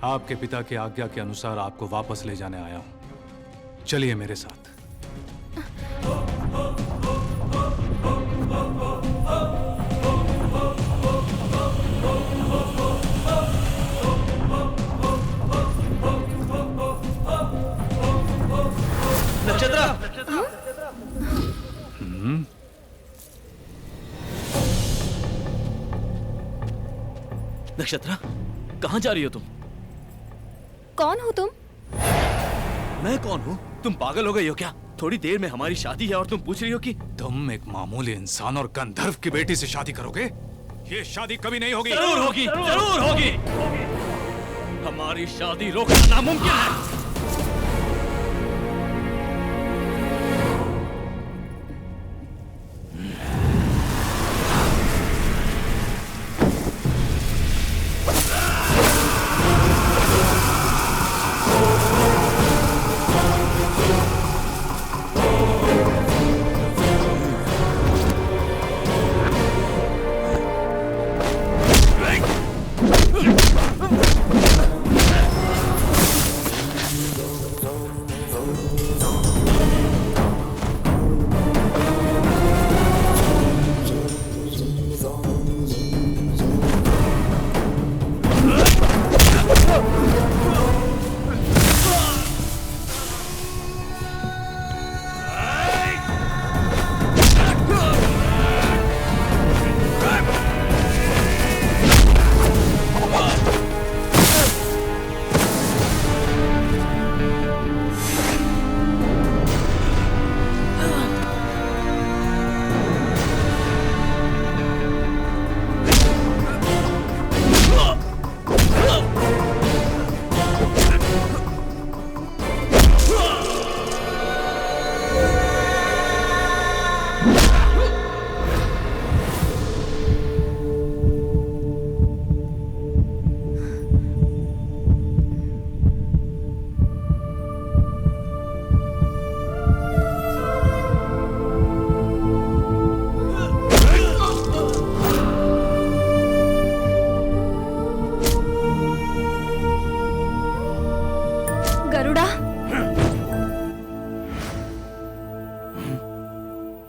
आपके पिता की आज्ञा के अनुसार आपको वापस ले जाने आया हूँ। चलिए मेरे साथ। नक्षत्रा। नक्षत्रा, कहाँ जा रही हो तुम? कौन हो तुम? मैं कौन हूँ? तुम पागल हो गई हो क्या? थोड़ी देर में हमारी शादी है और तुम पूछ रही हो कि तुम एक मामूली इंसान और गंधर्व की बेटी से शादी करोगे? ये शादी कभी नहीं होगी। जरूर होगी, जरूर होगी। हमारी शादी रोकना नामुमकिन है।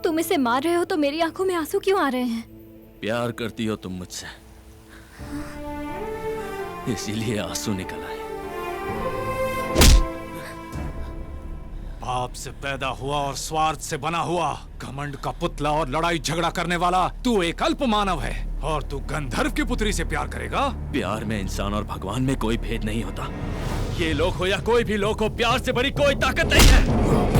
तुम इसे मार रहे हो तो मेरी आंखों में आंसू क्यों आ रहे हैं? प्यार करती हो तुम मुझसे, इसीलिए आंसू निकल आए। पाप से पैदा हुआ और स्वार्थ से बना हुआ, घमंड का पुतला और लड़ाई झगड़ा करने वाला तू एक अल्प मानव है, और तू गंधर्व की पुत्री से प्यार करेगा? प्यार में इंसान और भगवान में कोई भेद नहीं होता। ये लोग हो या कोई भी लोग हो, प्यार से बड़ी कोई ताकत नहीं है।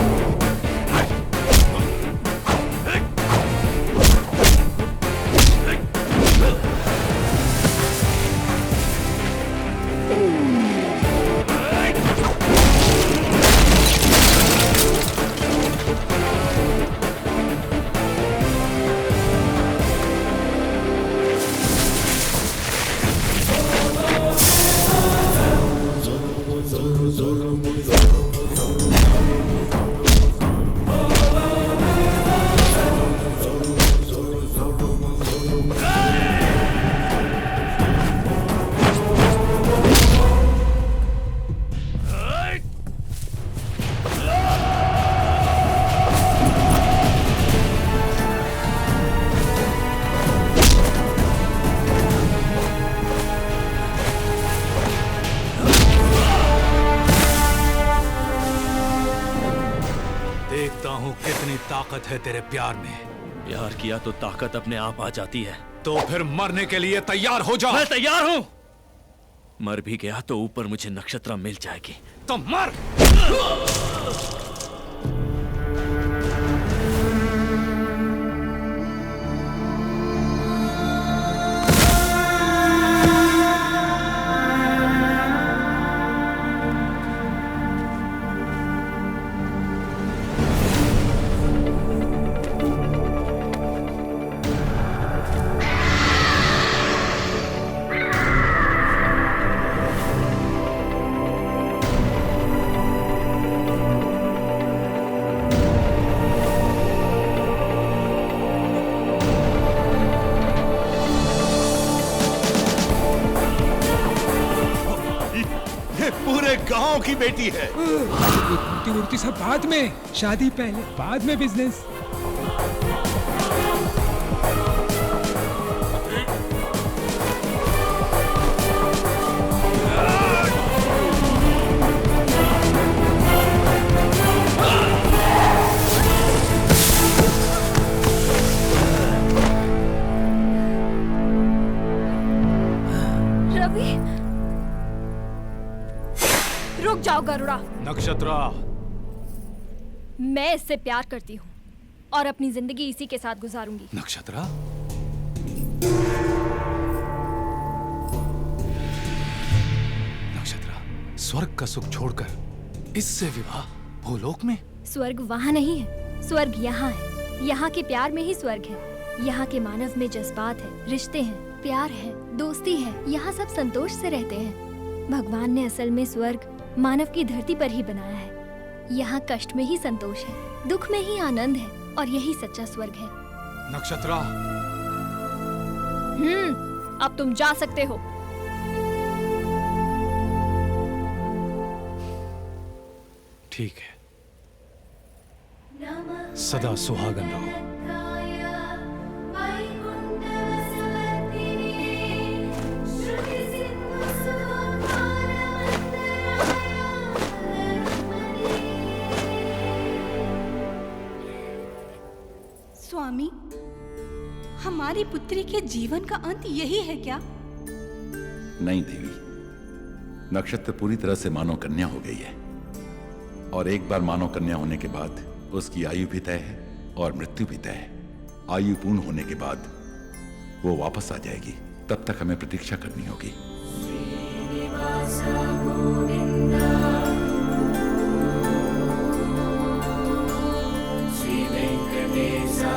कितनी ताकत है तेरे प्यार में? प्यार किया तो ताकत अपने आप आ जाती है। तो फिर मरने के लिए तैयार हो जा। मैं तैयार हूं। मर भी गया तो ऊपर मुझे नक्षत्रा मिल जाएगी। तो मर। गांव की बेटी है। मूर्ति मूर्ति सब बाद में, शादी पहले, बाद में बिजनेस। रुक जाओ गरुड़ा। नक्षत्रा, मैं इससे प्यार करती हूँ और अपनी जिंदगी इसी के साथ गुजारूंगी। नक्षत्रा, नक्षत्रा, स्वर्ग का सुख छोड़कर इससे विवाह भूलोक में? स्वर्ग वहाँ नहीं है, स्वर्ग यहाँ है। यहाँ के प्यार में ही स्वर्ग है। यहाँ के मानव में जज्बात है, रिश्ते हैं, प्यार है, दोस्ती है। यहाँ सब संतोष से रहते हैं। भगवान ने असल में स्वर्ग मानव की धरती पर ही बनाया है। यहाँ कष्ट में ही संतोष है, दुख में ही आनंद है, और यही सच्चा स्वर्ग है। नक्षत्रा, अब तुम जा सकते हो। ठीक है, सदा सुहागन रहो। स्वामी, हमारी पुत्री के जीवन का अंत यही है क्या? नहीं देवी, नक्षत्र पूरी तरह से मानव कन्या हो गई है, और एक बार मानव कन्या होने के बाद उसकी आयु भी तय है और मृत्यु भी तय है। आयु पूर्ण होने के बाद वो वापस आ जाएगी, तब तक हमें प्रतीक्षा करनी होगी। Sri Venkatesa